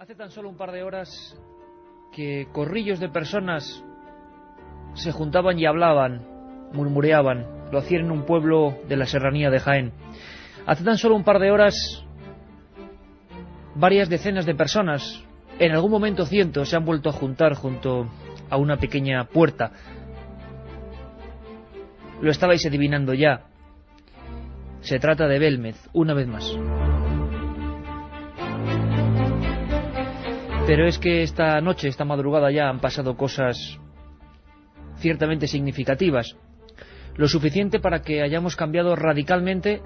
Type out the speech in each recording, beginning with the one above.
Hace tan solo un par de horas que corrillos de personas se juntaban y hablaban, murmureaban. Lo hacían en un pueblo de la serranía de Jaén. Hace tan solo un par de horas, varias decenas de personas, en algún momento cientos, se han vuelto a juntar junto a una pequeña puerta. Lo estabais adivinando ya. Se trata de Belmez, una vez más. Pero es que esta noche, esta madrugada ya han pasado cosas ciertamente significativas. Lo suficiente para que hayamos cambiado radicalmente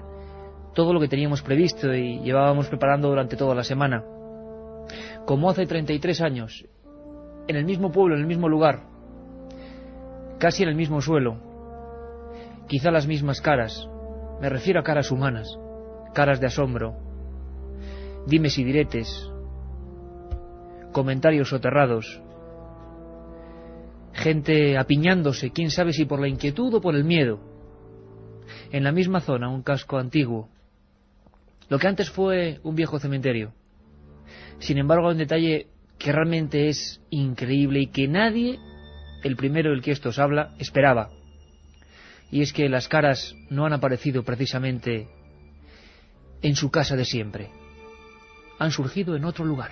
todo lo que teníamos previsto y llevábamos preparando durante toda la semana. Como hace 33 años, en el mismo pueblo, en el mismo lugar, casi en el mismo suelo, quizá las mismas caras, me refiero a caras humanas, caras de asombro, dimes y diretes, comentarios soterrados, gente apiñándose, quién sabe si por la inquietud o por el miedo. En la misma zona, un casco antiguo, lo que antes fue un viejo cementerio. Sin embargo, hay un detalle que realmente es increíble y que nadie, el primero del que esto os habla, esperaba. Y es que las caras no han aparecido precisamente en su casa de siempre. Han surgido en otro lugar.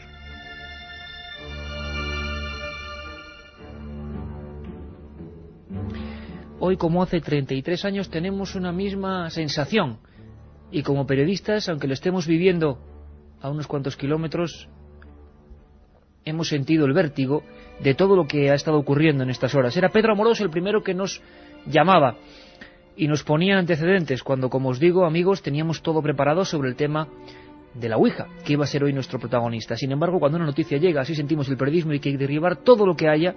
Hoy, como hace 33 años, tenemos una misma sensación. Y como periodistas, aunque lo estemos viviendo a unos cuantos kilómetros, hemos sentido el vértigo de todo lo que ha estado ocurriendo en estas horas. Era Pedro Amorós el primero que nos llamaba y nos ponía antecedentes cuando, como os digo, amigos, teníamos todo preparado sobre el tema de la Ouija, que iba a ser hoy nuestro protagonista. Sin embargo, cuando una noticia llega, así sentimos el periodismo y que hay que derribar todo lo que haya,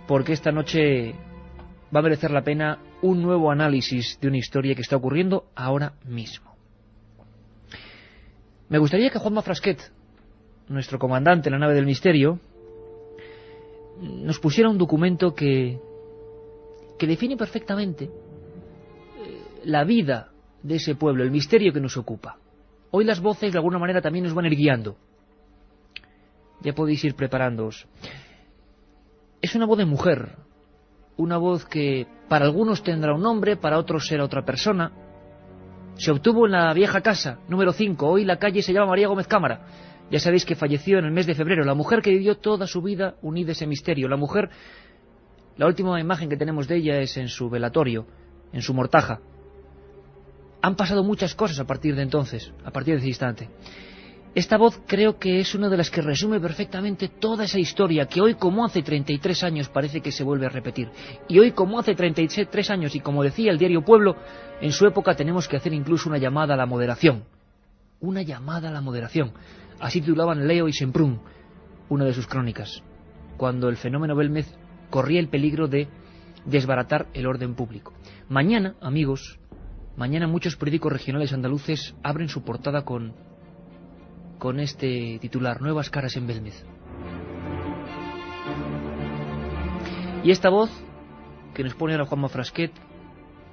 porque esta noche va a merecer la pena un nuevo análisis de una historia que está ocurriendo ahora mismo. Me gustaría que Juanma Frasquet, nuestro comandante en la nave del misterio, nos pusiera un documento que define perfectamente la vida de ese pueblo, el misterio que nos ocupa. Hoy las voces de alguna manera también nos van a ir guiando. Ya podéis ir preparándoos. Es una voz de mujer. Una voz que para algunos tendrá un nombre, para otros será otra persona. Se obtuvo en la vieja casa, número 5. Hoy la calle se llama María Gómez Cámara. Ya sabéis que falleció en el mes de febrero. La mujer que vivió toda su vida unida a ese misterio. La mujer, la última imagen que tenemos de ella es en su velatorio, en su mortaja. Han pasado muchas cosas a partir de entonces, a partir de ese instante. Esta voz creo que es una de las que resume perfectamente toda esa historia que hoy, como hace 33 años, parece que se vuelve a repetir. Y hoy, como hace 33 años, y como decía el diario Pueblo, en su época tenemos que hacer incluso una llamada a la moderación. Una llamada a la moderación. Así titulaban Leo y Semprún, una de sus crónicas, cuando el fenómeno Belmez corría el peligro de desbaratar el orden público. Mañana, amigos, mañana muchos periódicos regionales andaluces abren su portada con este titular: Nuevas caras en Belmez. Y esta voz que nos pone ahora Juanma Frasquet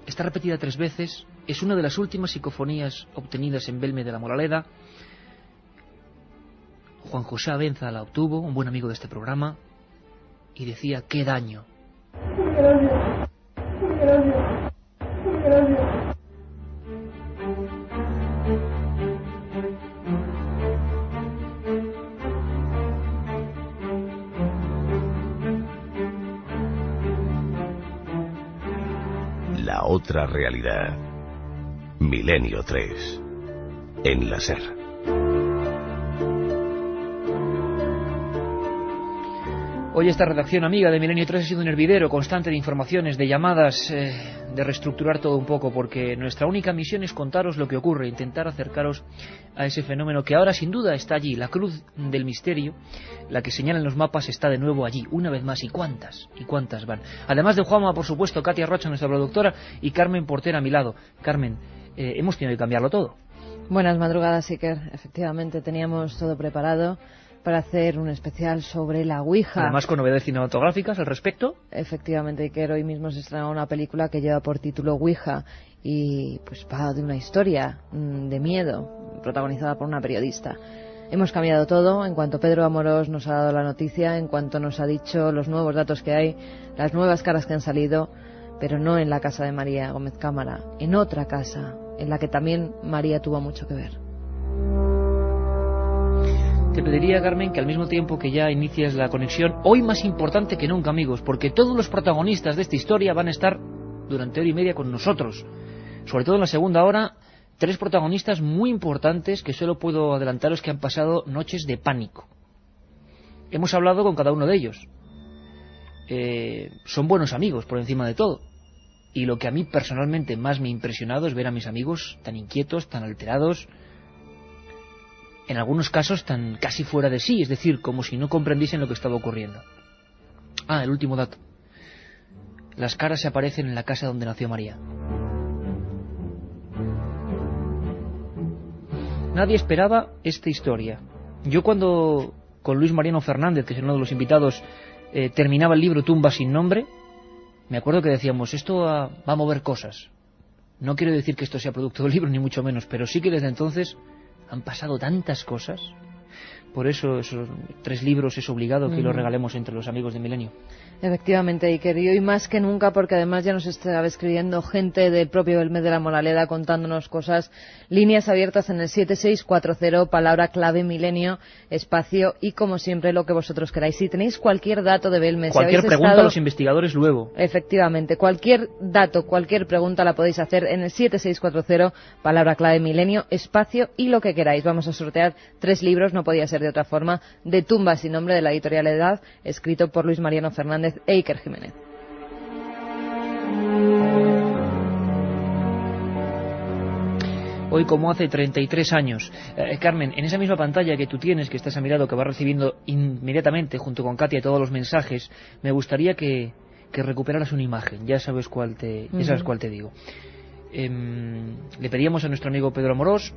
está repetida 3 veces. Es una de las últimas psicofonías obtenidas en Belmez de la Moraleda. Juan José Abenza la obtuvo, un buen amigo de este programa, y decía: ¡qué daño! La otra realidad. Milenio 3. En la SER. Hoy esta redacción amiga de Milenio 3 ha sido un hervidero constante de informaciones, de llamadas, de reestructurar todo un poco, porque nuestra única misión es contaros lo que ocurre, intentar acercaros a ese fenómeno que ahora sin duda está allí. La cruz del misterio, la que señalan los mapas, está de nuevo allí, una vez más. ¿Y cuántas van? Además de Juanma, por supuesto, Katia Rocha, nuestra productora, y Carmen Portera a mi lado. Carmen, hemos tenido que cambiarlo todo. Buenas madrugadas, Iker. Efectivamente, teníamos todo preparado para hacer un especial sobre la Ouija. Además con novedades cinematográficas al respecto. Efectivamente, Iker, hoy mismo se estrena una película que lleva por título Ouija y pues va de una historia de miedo protagonizada por una periodista. Hemos cambiado todo en cuanto Pedro Amorós nos ha dado la noticia, en cuanto nos ha dicho los nuevos datos que hay, las nuevas caras que han salido, pero no en la casa de María Gómez Cámara, en otra casa, en la que también María tuvo mucho que ver. Te pediría, Carmen, que al mismo tiempo que ya inicias la conexión, hoy más importante que nunca, amigos, porque todos los protagonistas de esta historia van a estar durante hora y media con nosotros. Sobre todo en la segunda hora, 3 protagonistas muy importantes que solo puedo adelantaros que han pasado noches de pánico. Hemos hablado con cada uno de ellos. Son buenos amigos, por encima de todo. Y lo que a mí personalmente más me ha impresionado es ver a mis amigos tan inquietos, tan alterados, en algunos casos tan casi fuera de sí, es decir, como si no comprendiesen lo que estaba ocurriendo. Ah, el último dato. Las caras se aparecen en la casa donde nació María. Nadie esperaba esta historia. Yo cuando con Luis Mariano Fernández, que es uno de los invitados, terminaba el libro Tumba sin nombre, me acuerdo que decíamos, esto va a mover cosas. No quiero decir que esto sea producto del libro, ni mucho menos, pero sí que desde entonces han pasado tantas cosas. Por eso esos 3 libros es obligado que los regalemos entre los amigos de Milenio. Efectivamente, Iker, y hoy más que nunca, porque además ya nos estaba escribiendo gente del propio Belmez de la Moraleda contándonos cosas. Líneas abiertas en el 7640, palabra clave Milenio, espacio y como siempre lo que vosotros queráis. Si tenéis cualquier dato de Belmez, cualquier pregunta a los investigadores luego. Efectivamente, cualquier dato, cualquier pregunta la podéis hacer en el 7640, palabra clave Milenio, espacio y lo que queráis. Vamos a sortear 3 libros, no podía ser de otra forma, de Tumba sin nombre, de la editorial Edad, escrito por Luis Mariano Fernández e Iker Jiménez. Hoy como hace 33 años. Carmen, en esa misma pantalla que tú tienes, que estás a mi lado, que vas recibiendo inmediatamente junto con Katia todos los mensajes, me gustaría que recuperaras una imagen. Ya sabes cuál te digo. Le pedíamos a nuestro amigo Pedro Amorós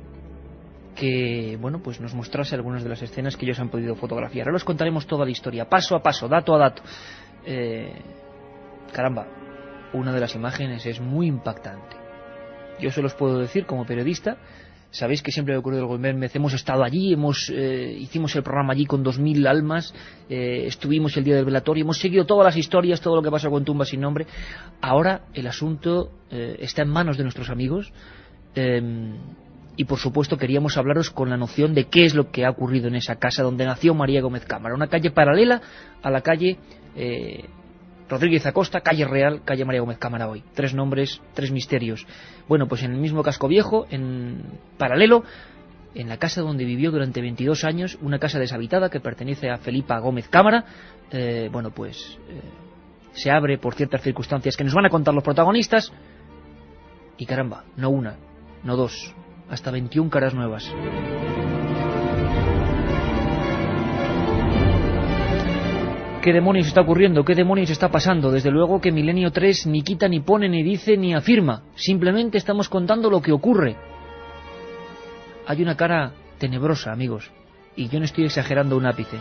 que pues nos mostrase algunas de las escenas que ellos han podido fotografiar. Ahora os contaremos toda la historia, paso a paso, dato a dato. Caramba, una de las imágenes es muy impactante. Yo se los puedo decir como periodista. Sabéis que siempre he ocurrido algo en Belmez. Hemos estado allí, hicimos el programa allí con 2000 almas, estuvimos el día del velatorio, hemos seguido todas las historias, todo lo que pasa con Tumba sin nombre. Ahora el asunto está en manos de nuestros amigos. Y por supuesto queríamos hablaros con la noción de qué es lo que ha ocurrido en esa casa donde nació María Gómez Cámara, una calle paralela a la calle Rodríguez Acosta, calle Real, calle María Gómez Cámara hoy. 3 nombres, 3 misterios. Bueno, pues en el mismo casco viejo, en paralelo, en la casa donde vivió durante 22 años, una casa deshabitada que pertenece a Felipa Gómez Cámara, se abre por ciertas circunstancias que nos van a contar los protagonistas, y caramba, no una, no 2, hasta 21 caras nuevas. ¿Qué demonios está ocurriendo? ¿Qué demonios está pasando? Desde luego que Milenio 3 ni quita, ni pone, ni dice, ni afirma. Simplemente estamos contando lo que ocurre. Hay una cara tenebrosa, amigos, y yo no estoy exagerando un ápice.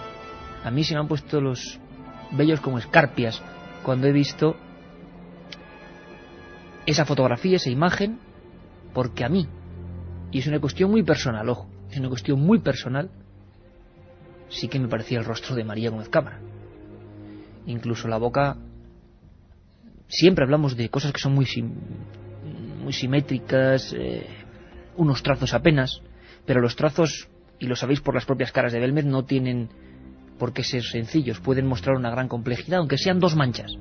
A mí se me han puesto los vellos como escarpias cuando he visto esa fotografía, esa imagen, porque a mí, y es una cuestión muy personal, ojo, es una cuestión muy personal, sí que me parecía el rostro de María Gómez Cámara. Incluso la boca, siempre hablamos de cosas que son muy simétricas, unos trazos apenas, pero los trazos, y lo sabéis por las propias caras de Belmez, no tienen por qué ser sencillos, pueden mostrar una gran complejidad, aunque sean 2 manchas.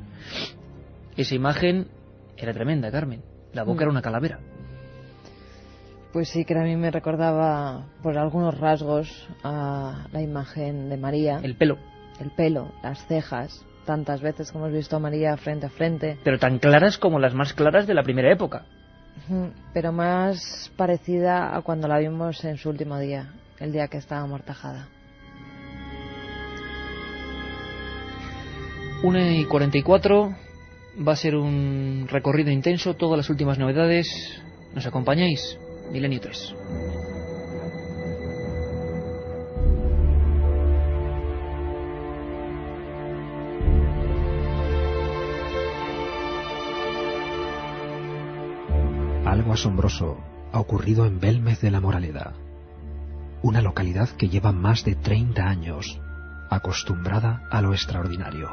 Esa imagen era tremenda, Carmen, la boca era una calavera. Pues sí, que a mí me recordaba por algunos rasgos a la imagen de María. El pelo, las cejas, tantas veces que hemos visto a María frente a frente. Pero tan claras como las más claras de la primera época. Pero más parecida a cuando la vimos en su último día, el día que estaba amortajada. 1:44, va a ser un recorrido intenso, todas las últimas novedades. ¿Nos acompañáis? Milenio 3. Algo asombroso ha ocurrido en Belmez de la Moraleda. una localidad que lleva más de 30 años acostumbrada a lo extraordinario.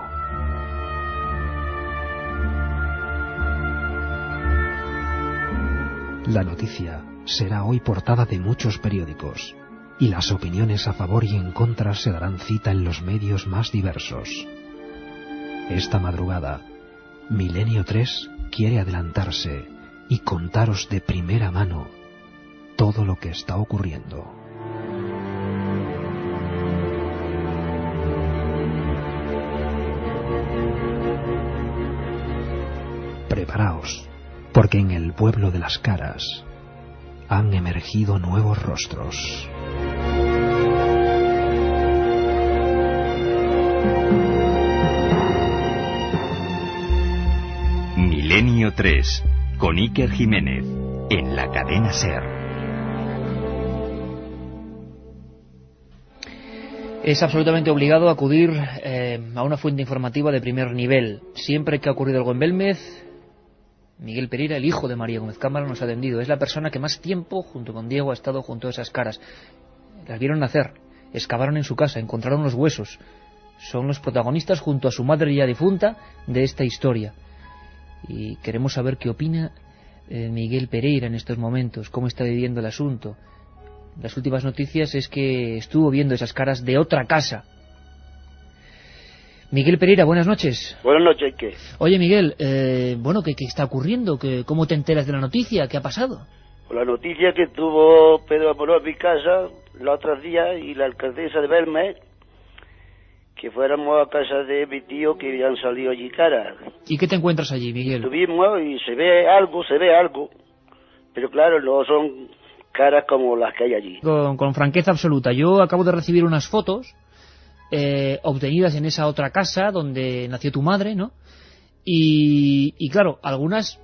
La noticia será hoy portada de muchos periódicos y las opiniones a favor y en contra se darán cita en los medios más diversos. Esta madrugada, Milenio 3 quiere adelantarse y contaros de primera mano todo lo que está ocurriendo. Preparaos, porque en el pueblo de las caras han emergido nuevos rostros. Milenio 3, con Iker Jiménez, en la cadena SER. Es absolutamente obligado acudir a una fuente informativa de primer nivel. Siempre que ha ocurrido algo en Belmez, Miguel Pereira, el hijo de María Gómez Cámara, nos ha atendido. Es la persona que más tiempo, junto con Diego, ha estado junto a esas caras. Las vieron nacer, excavaron en su casa, encontraron los huesos. Son los protagonistas, junto a su madre ya difunta, de esta historia. Y queremos saber qué opina Miguel Pereira en estos momentos, cómo está viviendo el asunto. Las últimas noticias es que estuvo viendo esas caras de otra casa. Miguel Pereira, buenas noches. Buenas noches, ¿qué? Oye, Miguel, ¿qué está ocurriendo? ¿Cómo te enteras de la noticia? ¿Qué ha pasado? La noticia que tuvo Pedro Amorós en mi casa los otros días y la alcaldesa de Belmez, que fuéramos a casa de mi tío que habían salido allí caras. ¿Y qué te encuentras allí, Miguel? Estuvimos y se ve algo, pero claro, no son caras como las que hay allí. Con franqueza absoluta, yo acabo de recibir unas fotos obtenidas en esa otra casa donde nació tu madre, ¿no? Y claro, algunas,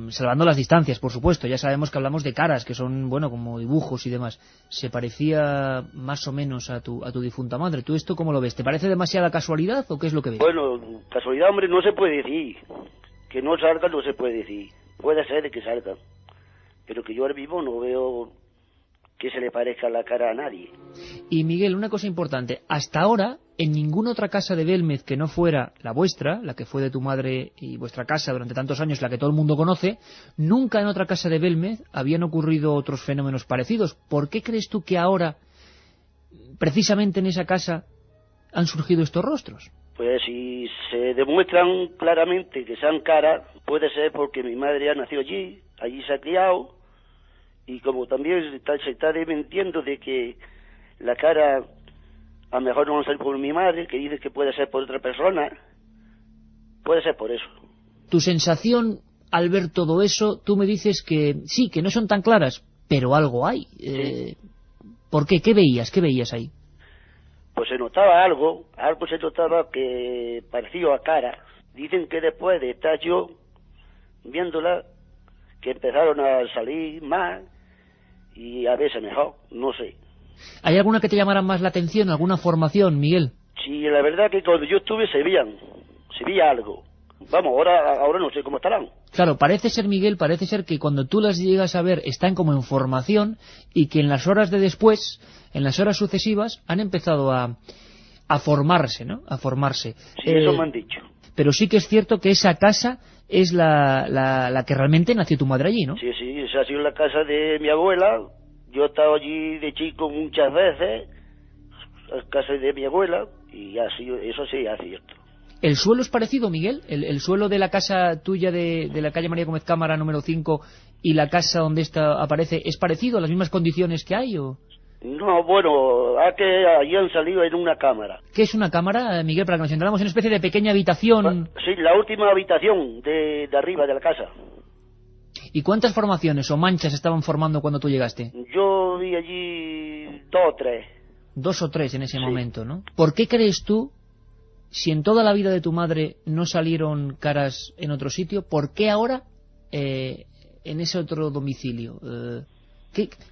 salvando las distancias, por supuesto, ya sabemos que hablamos de caras, que son, bueno, como dibujos y demás. Se parecía más o menos a tu difunta madre. ¿Tú esto cómo lo ves? ¿Te parece demasiada casualidad o qué es lo que ves? Bueno, casualidad, hombre, no se puede decir. Que no salga no se puede decir. Puede ser que salga. Pero que yo ahora mismo no veo que se le parezca la cara a nadie. Y Miguel, una cosa importante, hasta ahora en ninguna otra casa de Belmez que no fuera la vuestra, la que fue de tu madre y vuestra casa durante tantos años, la que todo el mundo conoce, nunca en otra casa de Belmez habían ocurrido otros fenómenos parecidos. ¿Por qué crees tú que ahora, precisamente en esa casa, han surgido estos rostros? Pues si se demuestran claramente que sean caras, puede ser porque mi madre ha nacido allí se ha criado, y como también se está desmintiendo de que la cara a lo mejor no va a ser por mi madre, que dice que puede ser por otra persona, puede ser por eso. Tu sensación al ver todo eso, tú me dices que sí, que no son tan claras, pero algo hay. Sí. ¿Por qué? ¿Qué veías ahí? Pues se notaba algo se notaba que parecía a cara. Dicen que después de estar yo viéndola, que empezaron a salir más y a veces mejor, no sé. ¿Hay alguna que te llamara más la atención, alguna formación, Miguel? Sí, la verdad que cuando yo estuve se veía algo. Vamos, ahora no sé cómo estarán. Claro, parece ser, Miguel, parece ser que cuando tú las llegas a ver están como en formación y que en las horas de después, en las horas sucesivas, han empezado a formarse, ¿no? A formarse. Sí, eso me han dicho. Pero sí que es cierto que esa casa es la que realmente nació tu madre allí, ¿no? Sí, esa ha sido la casa de mi abuela. Yo he estado allí de chico muchas veces, la casa de mi abuela, y eso sí es cierto. ¿El suelo es parecido, Miguel? ¿El suelo de la casa tuya de la calle María Gómez Cámara, número 5, y la casa donde esta aparece, es parecido? ¿Las mismas condiciones que hay o...? No, bueno, que allí han salido en una cámara. ¿Qué es una cámara, Miguel, para que nos entramos en una especie de pequeña habitación? Sí, la última habitación de arriba de la casa. ¿Y cuántas formaciones o manchas estaban formando cuando tú llegaste? Yo vi allí 2 o 3. 2 o 3 en ese momento, ¿no? ¿Por qué crees tú, si en toda la vida de tu madre no salieron caras en otro sitio, por qué ahora en ese otro domicilio?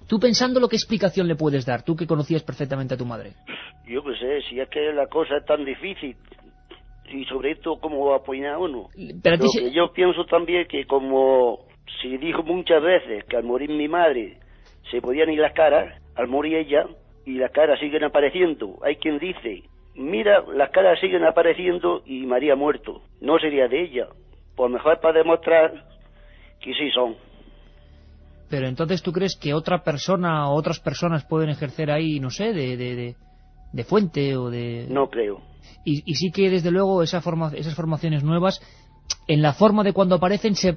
Tú pensándolo, ¿qué explicación le puedes dar? Tú que conocías perfectamente a tu madre. Yo qué sé, si es que la cosa es tan difícil, y sobre esto cómo va a apoyar uno. Pero yo pienso también que como se dijo muchas veces que al morir mi madre se podían ir las caras, al morir ella, y las caras siguen apareciendo. Hay quien dice, mira, las caras siguen apareciendo y María ha muerto. No sería de ella. Pues mejor para demostrar que sí son. Pero entonces, ¿tú crees que otra persona o otras personas pueden ejercer ahí, no sé, de fuente o de...? No creo. Y sí que, desde luego, esas formaciones nuevas, en la forma de cuando aparecen, se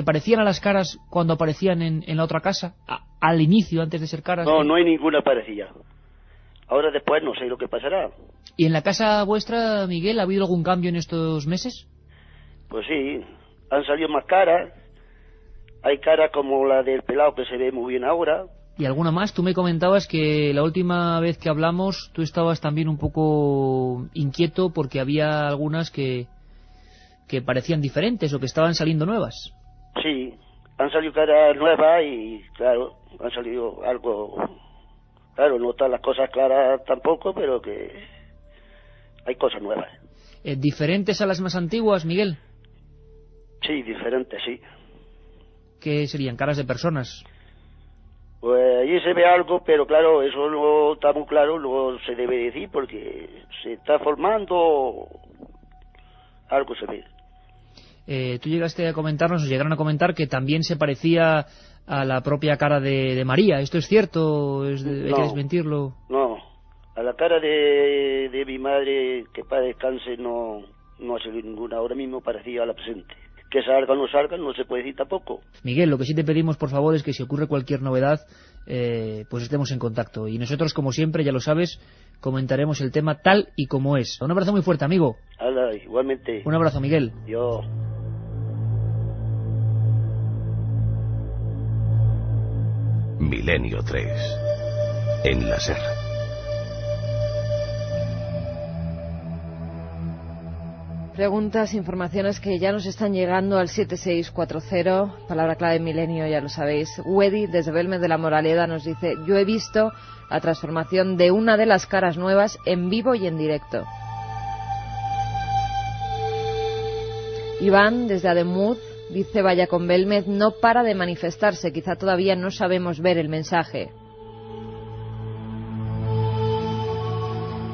parecían a las caras cuando aparecían en la otra casa, al inicio, antes de ser caras. No, no hay ninguna parecida. Ahora después no sé lo que pasará. ¿Y en la casa vuestra, Miguel, ha habido algún cambio en estos meses? Pues sí, han salido más caras. Hay caras como la del pelado que se ve muy bien ahora. ¿Y alguna más? Tú me comentabas que la última vez que hablamos tú estabas también un poco inquieto porque había algunas que parecían diferentes o que estaban saliendo nuevas. Sí, han salido caras nuevas y, claro, han salido algo... Claro, no están las cosas claras tampoco, pero que hay cosas nuevas. ¿Diferentes a las más antiguas, Miguel? Sí, diferentes, sí. ¿Qué serían? ¿Caras de personas? Pues allí se ve algo, pero claro, eso no está muy claro, luego se debe decir porque se está formando, algo se ve. Tú llegaste a comentarnos, os llegaron a comentar que también se parecía a la propia cara de María. ¿Esto es cierto? ¿Hay que desmentirlo? No, a la cara de mi madre, que para descanse, no ha salido ninguna. Ahora mismo parecía a la presente. Que salga o no salga, no se puede decir tampoco. Miguel, lo que sí te pedimos, por favor, es que si ocurre cualquier novedad, pues estemos en contacto. Y nosotros, como siempre, ya lo sabes, comentaremos el tema tal y como es. Un abrazo muy fuerte, amigo. Hala, igualmente. Un abrazo, Miguel. Yo. Milenio 3. En la SER. Preguntas, informaciones que ya nos están llegando al 7640, palabra clave Milenio, ya lo sabéis. Wedi, desde Belmez de la Moraleda, nos dice: yo he visto la transformación de una de las caras nuevas en vivo y en directo. Iván, desde Ademuz, dice: vaya con Belmez, no para de manifestarse, quizá todavía no sabemos ver el mensaje.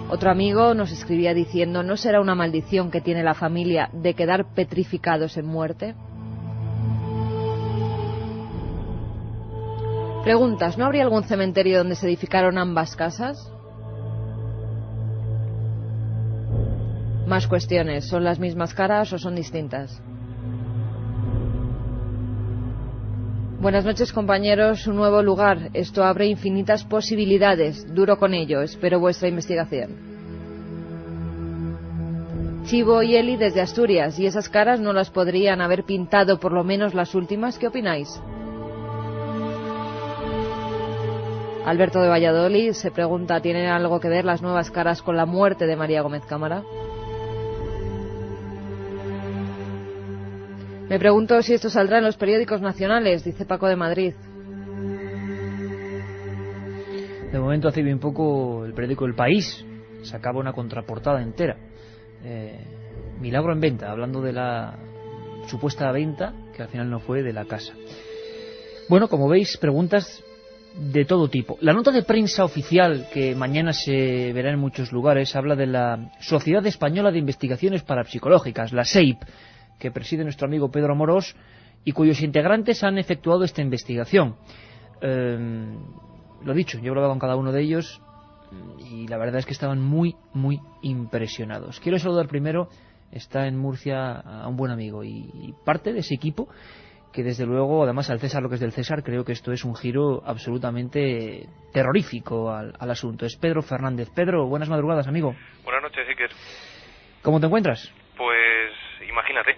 Otro amigo nos escribía diciendo: ¿no será una maldición que tiene la familia de quedar petrificados en muerte? Preguntas: ¿no habría algún cementerio donde se edificaron ambas casas? Más cuestiones: ¿son las mismas caras o son distintas? Buenas noches, compañeros. Un nuevo lugar. Esto abre infinitas posibilidades. Duro con ello. Espero vuestra investigación. Chivo y Eli desde Asturias. ¿Y esas caras no las podrían haber pintado por lo menos las últimas? ¿Qué opináis? Alberto de Valladolid se pregunta: ¿tienen algo que ver las nuevas caras con la muerte de María Gómez Cámara? Me pregunto si esto saldrá en los periódicos nacionales, dice Paco de Madrid. De momento, hace bien poco, el periódico El País sacaba una contraportada entera. Milagro en venta, hablando de la supuesta venta, que al final no fue, de la casa. Bueno, como veis, preguntas de todo tipo. La nota de prensa oficial, que mañana se verá en muchos lugares, habla de la Sociedad Española de Investigaciones Parapsicológicas, la SEIP, que preside nuestro amigo Pedro Amorós, y cuyos integrantes han efectuado esta investigación. Lo dicho, yo he hablado con cada uno de ellos y la verdad es que estaban muy, muy impresionados. Quiero saludar primero, está en Murcia, a un buen amigo y parte de ese equipo, que desde luego, además al César lo que es del César, creo que esto es un giro absolutamente terrorífico al asunto. Es Pedro Fernández. Pedro, buenas madrugadas, amigo. Buenas noches, Iker. ¿Cómo te encuentras? Pues imagínate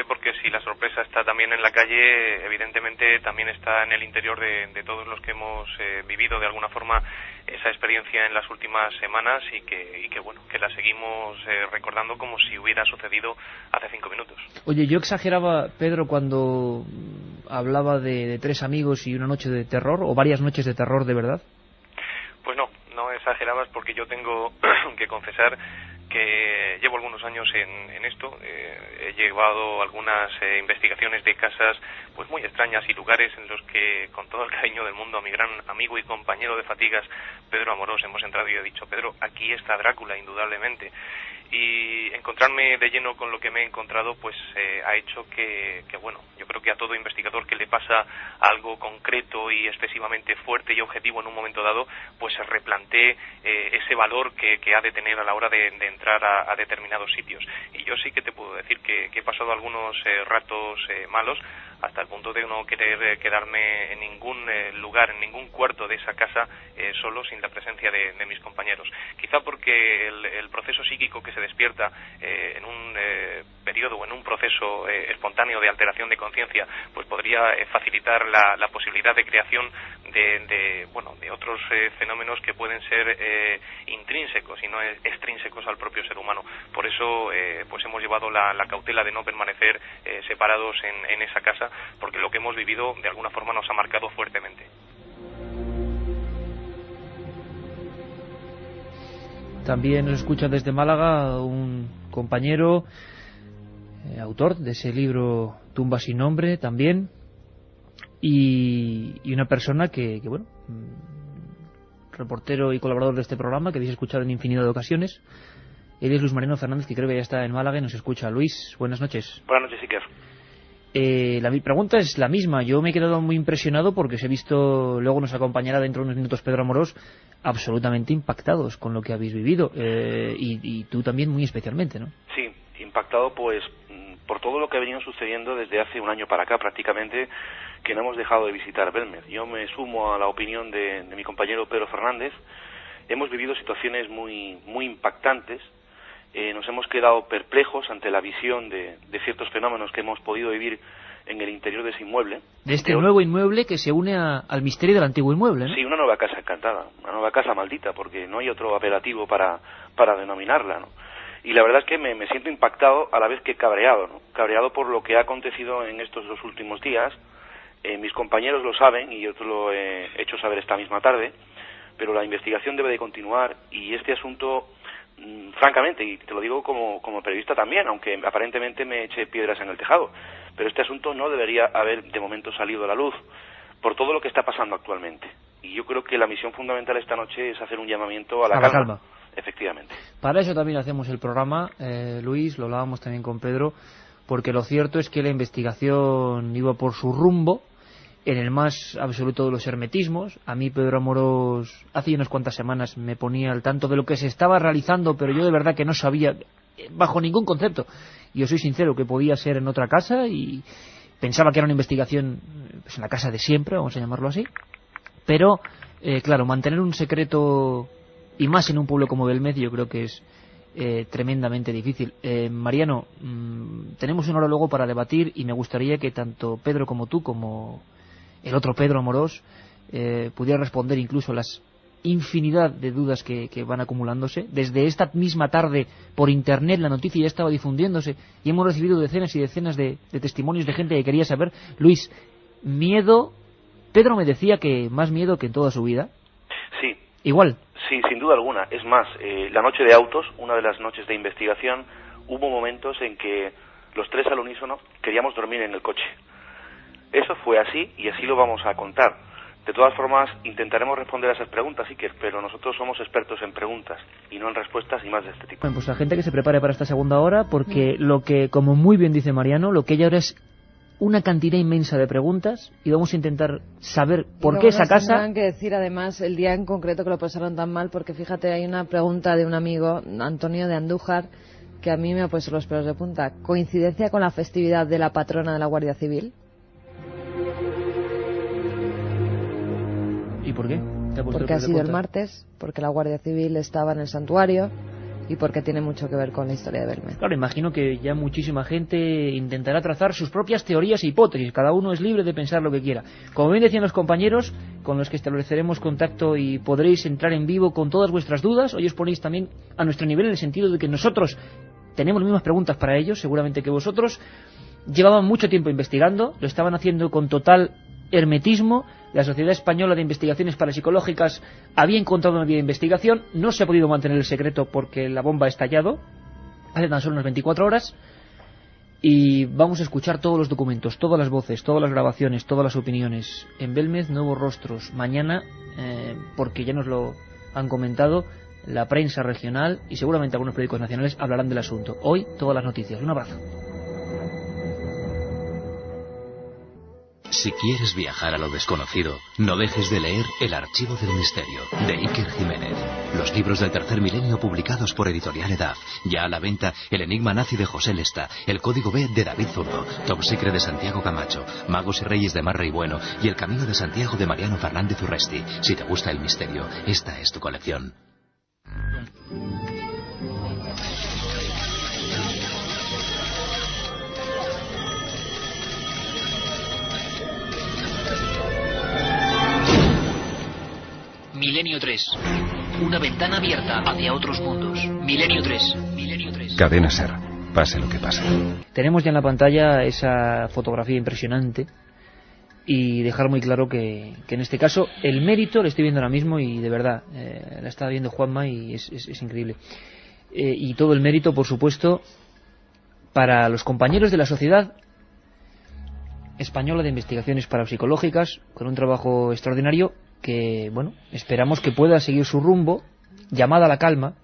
porque si la sorpresa está también en la calle, evidentemente también está en el interior de todos los que hemos vivido de alguna forma esa experiencia en las últimas semanas y que bueno, que la seguimos recordando como si hubiera sucedido hace 5 minutos. Oye, yo exageraba, Pedro, cuando hablaba de 3 amigos y una noche de terror, o varias noches de terror, ¿de verdad? Pues no exagerabas, porque yo tengo que confesar porque llevo algunos años en esto, he llevado algunas investigaciones de casas pues muy extrañas y lugares en los que, con todo el cariño del mundo, a mi gran amigo y compañero de fatigas, Pedro Amorós, hemos entrado y he dicho: Pedro, aquí está Drácula, indudablemente. Y encontrarme de lleno con lo que me he encontrado pues ha hecho que bueno, yo creo que a todo investigador que le pasa algo concreto y excesivamente fuerte y objetivo en un momento dado, pues se replantee ese valor que ha de tener a la hora de entrar a determinados sitios. Y yo sí que te puedo decir que he pasado algunos ratos malos, hasta el punto de no querer quedarme en ningún lugar, en ningún cuarto de esa casa solo, sin la presencia de mis compañeros. Quizá porque el proceso psíquico que se despierta en un periodo o en un proceso espontáneo de alteración de conciencia, pues podría facilitar la posibilidad de creación de otros fenómenos que pueden ser intrínsecos y no extrínsecos al propio ser humano. Por eso pues hemos llevado la cautela de no permanecer separados en esa casa, porque lo que hemos vivido de alguna forma nos ha marcado fuertemente. También nos escucha desde Málaga un compañero, autor de ese libro Tumba sin nombre también, y una persona que bueno, reportero y colaborador de este programa, que habéis escuchado en infinidad de ocasiones. Él es Luis Mariano Fernández, que creo que ya está en Málaga y nos escucha. Luis, buenas noches. Buenas noches, Iker. Mi pregunta es la misma. Yo me he quedado muy impresionado porque os he visto, luego nos acompañará dentro de unos minutos Pedro Amorós, absolutamente impactados con lo que habéis vivido, y tú también muy especialmente, ¿no? Sí, impactado pues por todo lo que ha venido sucediendo desde hace un año para acá prácticamente, que no hemos dejado de visitar Belmez. Yo me sumo a la opinión de mi compañero Pedro Fernández. Hemos vivido situaciones muy impactantes. Nos hemos quedado perplejos ante la visión de ciertos fenómenos que hemos podido vivir en el interior de ese inmueble. De este nuevo inmueble que se une al misterio del antiguo inmueble, ¿no? Sí, una nueva casa encantada, una nueva casa maldita, porque no hay otro apelativo para denominarla, ¿no? Y la verdad es que me siento impactado a la vez que cabreado, ¿no? Cabreado por lo que ha acontecido en estos 2 últimos días. Mis compañeros lo saben y yo te lo he hecho saber esta misma tarde, pero la investigación debe de continuar y este asunto, francamente, y te lo digo como periodista también, aunque aparentemente me eche piedras en el tejado, pero este asunto no debería haber de momento salido a la luz por todo lo que está pasando actualmente. Y yo creo que la misión fundamental esta noche es hacer un llamamiento a la calma. Efectivamente. Para eso también hacemos el programa, Luis, lo hablábamos también con Pedro, porque lo cierto es que la investigación iba por su rumbo, en el más absoluto de los hermetismos. A mí Pedro Amorós hace unas cuantas semanas me ponía al tanto de lo que se estaba realizando, pero yo de verdad que no sabía bajo ningún concepto. Yo soy sincero que podía ser en otra casa y pensaba que era una investigación pues en la casa de siempre, vamos a llamarlo así. Pero, claro, mantener un secreto, y más en un pueblo como Belmez, yo creo que es tremendamente difícil. Mariano, tenemos una hora luego para debatir y me gustaría que tanto Pedro como tú, como el otro Pedro Amorós, pudiera responder incluso las infinidad de dudas que van acumulándose. Desde esta misma tarde por internet la noticia ya estaba difundiéndose y hemos recibido decenas y decenas de testimonios de gente que quería saber. Luis, miedo. Pedro me decía que más miedo que en toda su vida. Sí. Igual. Sí, sin duda alguna. Es más, la noche de autos, una de las noches de investigación, hubo momentos en que los 3 al unísono queríamos dormir en el coche. Eso fue así y así lo vamos a contar. De todas formas, intentaremos responder a esas preguntas, Iker, pero nosotros somos expertos en preguntas y no en respuestas y más de este tipo. Bueno, pues la gente que se prepare para esta segunda hora, porque lo que, como muy bien dice Mariano, lo que hay ahora es una cantidad inmensa de preguntas y vamos a intentar saber por qué esa casa... Tendrán que decir además el día en concreto que lo pasaron tan mal, porque fíjate, hay una pregunta de un amigo, Antonio de Andújar, que a mí me ha puesto los pelos de punta. ¿Coincidencia con la festividad de la patrona de la Guardia Civil? ¿Y por qué? Porque ha sido el martes, porque la Guardia Civil estaba en el santuario y porque tiene mucho que ver con la historia de Belmez. Claro, imagino que ya muchísima gente intentará trazar sus propias teorías e hipótesis. Cada uno es libre de pensar lo que quiera. Como bien decían los compañeros, con los que estableceremos contacto y podréis entrar en vivo con todas vuestras dudas. Hoy os ponéis también a nuestro nivel en el sentido de que nosotros tenemos las mismas preguntas para ellos, seguramente que vosotros. Llevaban mucho tiempo investigando, lo estaban haciendo con total hermetismo, La Sociedad Española de Investigaciones Parapsicológicas había encontrado una vía de investigación, no se ha podido mantener el secreto porque la bomba ha estallado hace tan solo unas 24 horas, y vamos a escuchar todos los documentos, todas las voces, todas las grabaciones, todas las opiniones. En Belmez, nuevos rostros. Mañana, porque ya nos lo han comentado, la prensa regional y seguramente algunos periódicos nacionales hablarán del asunto. Hoy, todas las noticias. Un abrazo. Si quieres viajar a lo desconocido, no dejes de leer El Archivo del Misterio, de Iker Jiménez. Los libros del tercer milenio publicados por Editorial Edad. Ya a la venta El Enigma Nazi de José Lesta, El Código B de David Zurdo, Top Secret de Santiago Camacho, Magos y Reyes de Marra y Bueno y El Camino de Santiago de Mariano Fernández Urresti. Si te gusta el misterio, esta es tu colección. Milenio 3. Una ventana abierta hacia otros mundos. Milenio 3. Milenio 3. Cadena SER. Pase lo que pase. Tenemos ya en la pantalla esa fotografía impresionante y dejar muy claro que en este caso el mérito lo estoy viendo ahora mismo y de verdad, la está viendo Juanma y es increíble. Y todo el mérito, por supuesto, para los compañeros de la Sociedad Española de Investigaciones Parapsicológicas, con un trabajo extraordinario que, bueno, esperamos que pueda seguir su rumbo, llamada a la calma.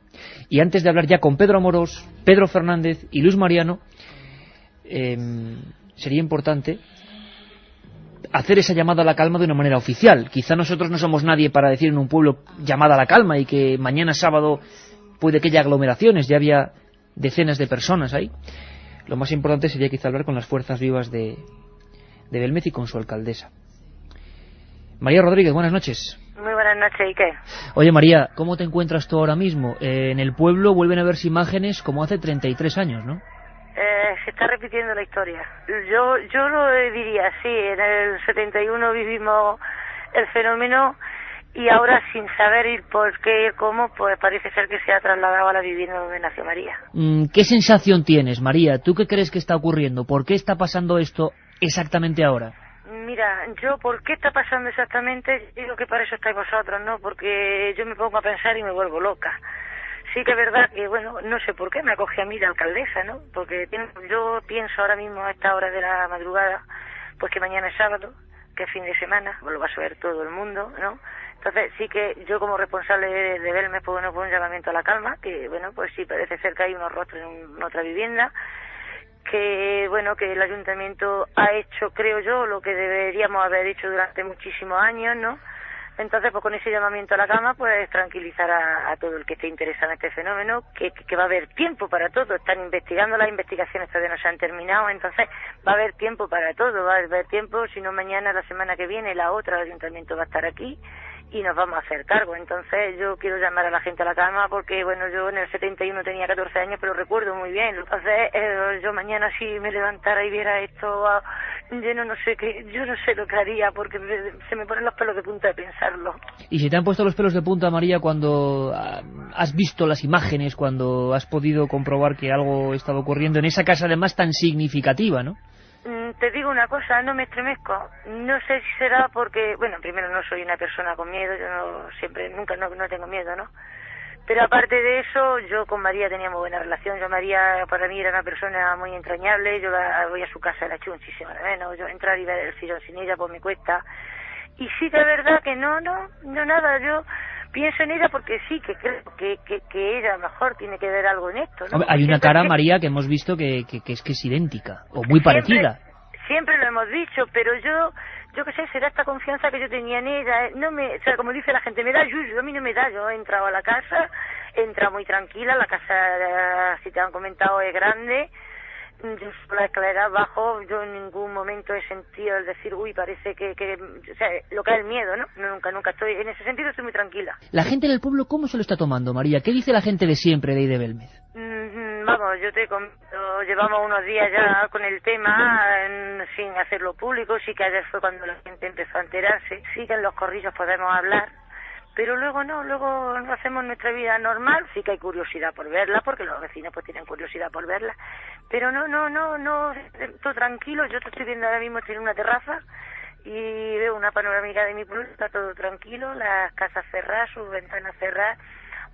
Y antes de hablar ya con Pedro Amorós, Pedro Fernández y Luis Mariano, sería importante hacer esa llamada a la calma de una manera oficial. Quizá nosotros no somos nadie para decir en un pueblo llamada a la calma y que mañana sábado puede que haya aglomeraciones, ya había decenas de personas ahí. Lo más importante sería quizá hablar con las fuerzas vivas de Belmez y con su alcaldesa. María Rodríguez, buenas noches. Muy buenas noches, Iker. Oye, María, ¿cómo te encuentras tú ahora mismo? En el pueblo vuelven a verse imágenes como hace 33 años, ¿no? Se está repitiendo la historia. Yo lo diría, sí, en el 71 vivimos el fenómeno y ahora sin saber ir por qué y cómo, pues parece ser que se ha trasladado a la vivienda donde nació María. ¿Qué sensación tienes, María? ¿Tú qué crees que está ocurriendo? ¿Por qué está pasando esto exactamente ahora? Mira, ¿por qué está pasando exactamente? Digo que para eso estáis vosotros, ¿no? Porque yo me pongo a pensar y me vuelvo loca. Sí que es verdad que, bueno, no sé por qué me acoge a mí la alcaldesa, ¿no? Porque yo pienso ahora mismo a esta hora de la madrugada, pues que mañana es sábado, que es fin de semana, pues lo va a saber todo el mundo, ¿no? Entonces sí que yo como responsable de Belmez, pues bueno, pues un llamamiento a la calma, que bueno, pues sí parece ser que hay unos rostros en otra vivienda, que bueno, que el ayuntamiento ha hecho, creo yo, lo que deberíamos haber hecho durante muchísimos años, ¿no? Entonces, pues con ese llamamiento a la calma, pues tranquilizar a todo el que esté interesado en este fenómeno, que va a haber tiempo para todo. Están investigando, las investigaciones todavía no se han terminado, entonces va a haber tiempo para todo, va a haber tiempo, si no mañana, la semana que viene, la otra, el ayuntamiento va a estar aquí y nos vamos a hacer cargo. Entonces yo quiero llamar a la gente a la calma porque, bueno, yo en el 71 tenía 14 años, pero recuerdo muy bien. Entonces yo mañana si me levantara y viera esto, yo no sé lo que haría porque se me ponen los pelos de punta de pensarlo. ¿Y se te han puesto los pelos de punta, María, cuando has visto las imágenes, cuando has podido comprobar que algo estaba ocurriendo en esa casa además tan significativa, ¿no? Te digo una cosa, no me estremezco. No sé si será porque, bueno, primero no soy una persona con miedo, nunca tengo miedo, ¿no? Pero aparte de eso, yo con María tenía muy buena relación. María para mí era una persona muy entrañable. Yo voy a su casa, la echo muchísimo de menos. Yo entrar y ver el sillón sin ella pues me cuesta. Y sí que es verdad que no nada, yo pienso en ella porque sí que creo que ella a lo mejor tiene que ver algo en esto, ¿no? Hay una cara, María, que hemos visto que es idéntica o muy parecida. Siempre lo hemos dicho, pero yo qué sé, será esta confianza que yo tenía en ella, o sea, como dice la gente, me da yuyu, a mí no me da. Yo he entrado a la casa, he entrado muy tranquila, la casa, si te han comentado, es grande. Yo por la escalera abajo, yo en ningún momento he sentido el decir, uy, parece que o sea, lo que es el miedo, ¿no? Nunca estoy, en ese sentido estoy muy tranquila. ¿La gente del pueblo cómo se lo está tomando, María? ¿Qué dice la gente de siempre de ahí de Belmez? Vamos, yo te comento, llevamos unos días ya con el tema, sin hacerlo público, sí que ayer fue cuando la gente empezó a enterarse, sí que en los corrillos podemos hablar, pero luego no hacemos nuestra vida normal, sí que hay curiosidad por verla, porque los vecinos pues tienen curiosidad por verla, pero no, todo tranquilo. Yo te estoy viendo ahora mismo, estoy en una terraza y veo una panorámica de mi pueblo, está todo tranquilo, las casas cerradas, sus ventanas cerradas,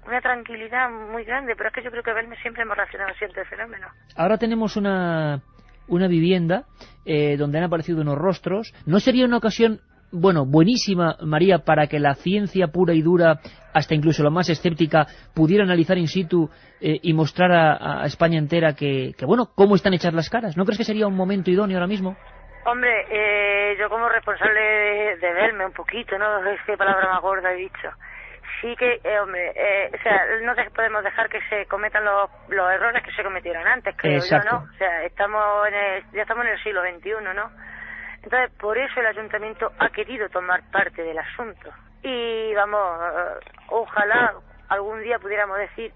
una tranquilidad muy grande, pero es que yo creo que Belmez siempre hemos relacionado siempre el fenómeno. Ahora tenemos una vivienda donde han aparecido unos rostros. ¿No sería una ocasión, buenísima, María, para que la ciencia pura y dura, hasta incluso la más escéptica, pudiera analizar in situ y mostrar a España entera que cómo están hechas las caras? ¿No crees que sería un momento idóneo ahora mismo? Hombre, yo como responsable de Belmez un poquito, ¿no? Es que palabra más gorda he dicho. Sí que, no podemos dejar que se cometan los errores que se cometieron antes, creo Exacto. yo, ¿no? O sea, ya estamos en el siglo XXI, ¿no? Entonces, por eso el ayuntamiento ha querido tomar parte del asunto. Y vamos, ojalá algún día pudiéramos decir,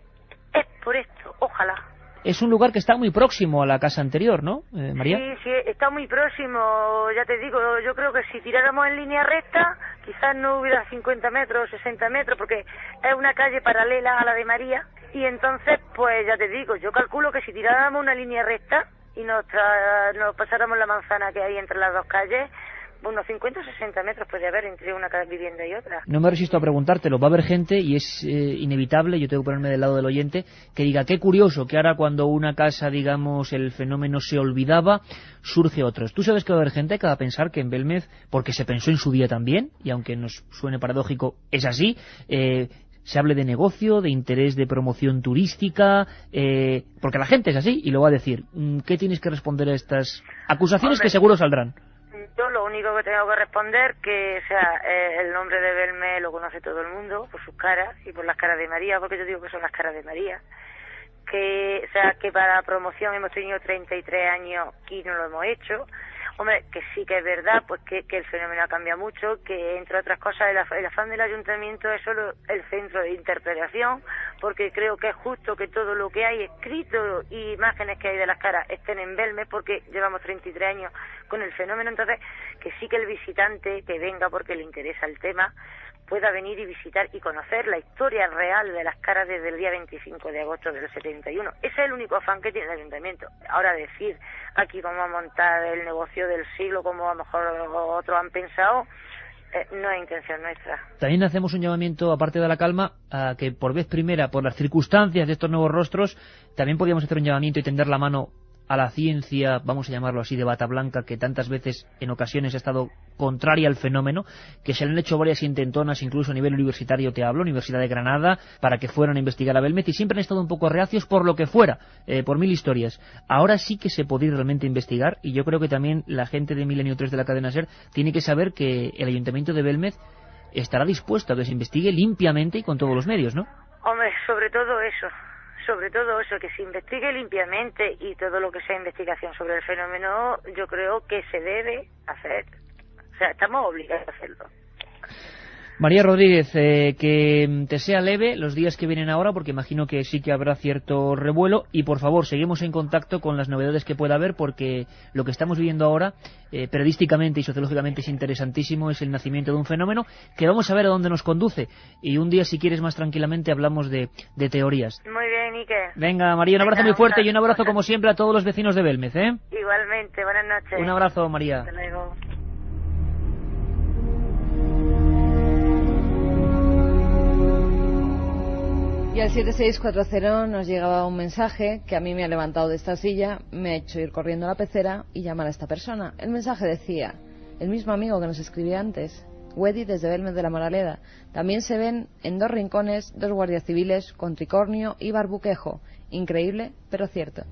es por esto, ojalá. Es un lugar que está muy próximo a la casa anterior, ¿no, María? Sí, está muy próximo, ya te digo, yo creo que si tiráramos en línea recta, quizás no hubiera 50 metros, 60 metros, porque es una calle paralela a la de María, y entonces, pues ya te digo, yo calculo que si tiráramos una línea recta y nos pasáramos la manzana que hay entre las dos calles, unos 50 o 60 metros puede haber entre una vivienda y otra. No me resisto a preguntártelo. Va a haber gente, y es inevitable, yo tengo que ponerme del lado del oyente, que diga, qué curioso que ahora cuando una casa, digamos, el fenómeno se olvidaba, surge otros. Tú sabes que va a haber gente que va a pensar que en Belmez, porque se pensó en su día también, y aunque nos suene paradójico, es así, se hable de negocio, de interés de promoción turística, porque la gente es así, y lo va a decir. ¿Qué tienes que responder a estas acusaciones? Hombre, que seguro saldrán? Yo lo único que tengo que responder, que el nombre de Belmez lo conoce todo el mundo, por sus caras y por las caras de María, porque yo digo que son las caras de María. Que para promoción hemos tenido 33 años y no lo hemos hecho. Hombre, que sí que es verdad, pues que el fenómeno ha cambiado mucho, que entre otras cosas el afán del ayuntamiento es solo el centro de interpretación, porque creo que es justo que todo lo que hay escrito y imágenes que hay de las caras estén en Belmez, porque llevamos 33 años con el fenómeno. Entonces que sí que el visitante que venga porque le interesa el tema pueda venir y visitar y conocer la historia real de las caras desde el día 25 de agosto del 71. Ese es el único afán que tiene el ayuntamiento. Ahora decir, aquí vamos a montar el negocio del siglo como a lo mejor otros han pensado, no es intención nuestra. También hacemos un llamamiento, aparte de la calma, a que por vez primera, por las circunstancias de estos nuevos rostros, también podríamos hacer un llamamiento y tender la mano a la ciencia, vamos a llamarlo así, de bata blanca, que tantas veces, en ocasiones, ha estado contraria al fenómeno, que se le han hecho varias intentonas, incluso a nivel universitario te hablo, Universidad de Granada, para que fueran a investigar a Belmez, y siempre han estado un poco reacios por lo que fuera, por mil historias. Ahora sí que se podría realmente investigar, y yo creo que también la gente de Milenio 3 de la cadena SER tiene que saber que el Ayuntamiento de Belmez estará dispuesto a que se investigue limpiamente y con todos los medios, ¿no? Hombre, sobre todo eso, que se investigue limpiamente, y todo lo que sea investigación sobre el fenómeno, yo creo que se debe hacer. O sea, estamos obligados a hacerlo. María Rodríguez, que te sea leve los días que vienen ahora, porque imagino que sí que habrá cierto revuelo, y por favor, seguimos en contacto con las novedades que pueda haber, porque lo que estamos viviendo ahora, periodísticamente y sociológicamente, es interesantísimo, es el nacimiento de un fenómeno que vamos a ver a dónde nos conduce, y un día, si quieres, más tranquilamente hablamos de teorías. Muy bien, Iker. Venga, María, un abrazo muy fuerte y un abrazo, como siempre, a todos los vecinos de Belmez, ¿eh? Igualmente, buenas noches. Un abrazo, María. Hasta luego. Y al 7640 nos llegaba un mensaje que a mí me ha levantado de esta silla, me ha hecho ir corriendo a la pecera y llamar a esta persona. El mensaje decía, el mismo amigo que nos escribía antes, Wedi desde Belmez de la Moraleda. También se ven en dos rincones 2 guardias civiles con tricornio y barbuquejo. Increíble, pero cierto.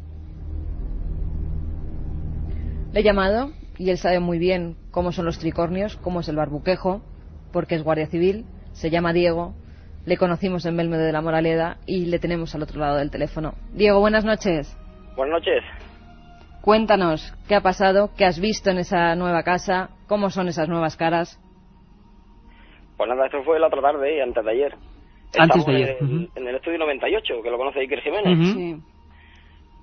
Le he llamado y él sabe muy bien cómo son los tricornios, cómo es el barbuquejo, porque es guardia civil, se llama Diego. Le conocimos en Belmez de la Moraleda y le tenemos al otro lado del teléfono. Diego, buenas noches. Buenas noches. Cuéntanos, ¿qué ha pasado? ¿Qué has visto en esa nueva casa? ¿Cómo son esas nuevas caras? Pues nada, esto fue la otra tarde, antes de ayer. Antes de ayer. En el estudio 98, que lo conoce Iker Jiménez. Sí.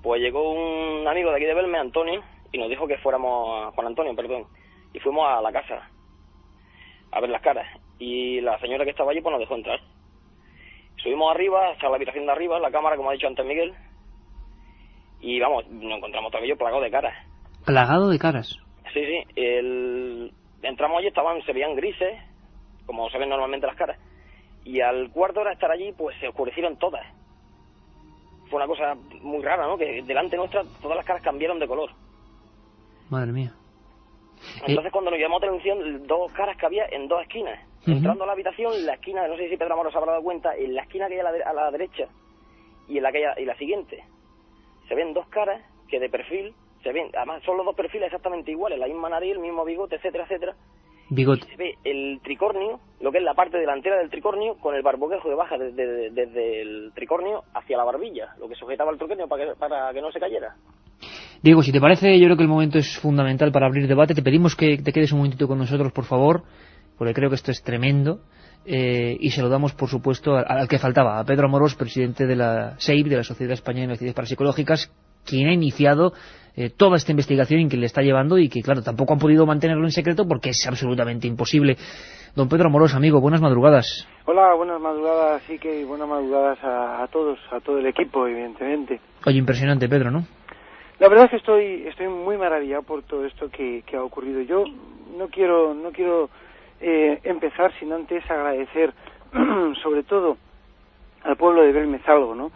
Pues llegó un amigo de aquí de Belmez, Antonio, y nos dijo que fuéramos, Juan Antonio, perdón, y fuimos a la casa a ver las caras. Y la señora que estaba allí pues nos dejó entrar. Subimos arriba, hasta la habitación de arriba, la cámara, como ha dicho antes Miguel, y vamos, nos encontramos todo aquello plagado de caras. ¿Plagado de caras? Sí, entramos allí, se veían grises, como se ven normalmente las caras, y al cuarto de hora de estar allí, pues se oscurecieron todas. Fue una cosa muy rara, ¿no? Que delante nuestra todas las caras cambiaron de color. Madre mía. Entonces cuando nos llamó atención, 2 caras que había en 2 esquinas. Entrando a la habitación, la esquina, no sé si Pedro Amorós se habrá dado cuenta, en la esquina que hay a la derecha y en la siguiente, se ven 2 caras que de perfil se ven, además son los 2 perfiles exactamente iguales, la misma nariz, el mismo bigote, etcétera, etcétera. Bigote. Y se ve el tricornio, lo que es la parte delantera del tricornio, con el barboquejo que baja desde el tricornio hacia la barbilla, lo que sujetaba el tricornio para que no se cayera. Diego, si te parece, yo creo que el momento es fundamental para abrir debate. Te pedimos que te quedes un momentito con nosotros, por favor, porque creo que esto es tremendo. Y se lo damos, por supuesto, al que faltaba, a Pedro Amorós, presidente de la SEIP, de la Sociedad Española de Investigaciones Parapsicológicas, quien ha iniciado toda esta investigación y que le está llevando y que, claro, tampoco han podido mantenerlo en secreto porque es absolutamente imposible. Don Pedro Amorós, amigo, buenas madrugadas. Hola, buenas madrugadas, sí que buenas madrugadas a todos, a todo el equipo, evidentemente. Oye, impresionante, Pedro, ¿no? La verdad es que estoy muy maravillado por todo esto que ha ocurrido. Yo no quiero empezar sin antes agradecer sobre todo al pueblo de Belmez algo, ¿no?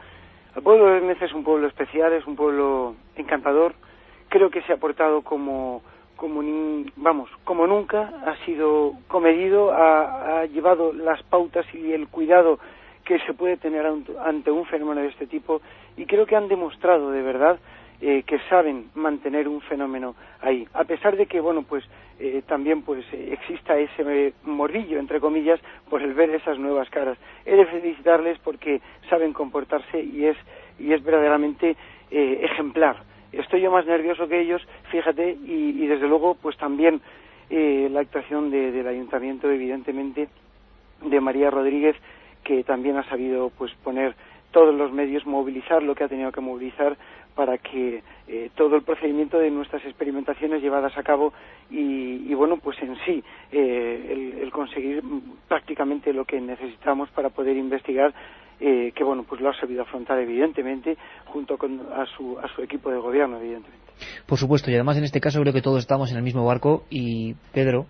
El pueblo de Belmez es un pueblo especial, es un pueblo encantador. Creo que se ha portado como nunca, ha sido comedido, ha llevado las pautas y el cuidado que se puede tener ante un fenómeno de este tipo, y creo que han demostrado de verdad que saben mantener un fenómeno ahí, a pesar de que también exista ese morrillo, entre comillas, por el ver esas nuevas caras. He de felicitarles porque saben comportarse y es verdaderamente ejemplar. Estoy yo más nervioso que ellos, fíjate, y desde luego pues también la actuación del ayuntamiento, evidentemente, de María Rodríguez, que también ha sabido pues poner todos los medios, movilizar lo que ha tenido que movilizar para que todo el procedimiento de nuestras experimentaciones llevadas a cabo y pues en sí el conseguir prácticamente lo que necesitamos para poder investigar, que pues lo ha sabido afrontar evidentemente junto a su equipo de gobierno, evidentemente. Por supuesto, y además en este caso creo que todos estamos en el mismo barco, y Pedro,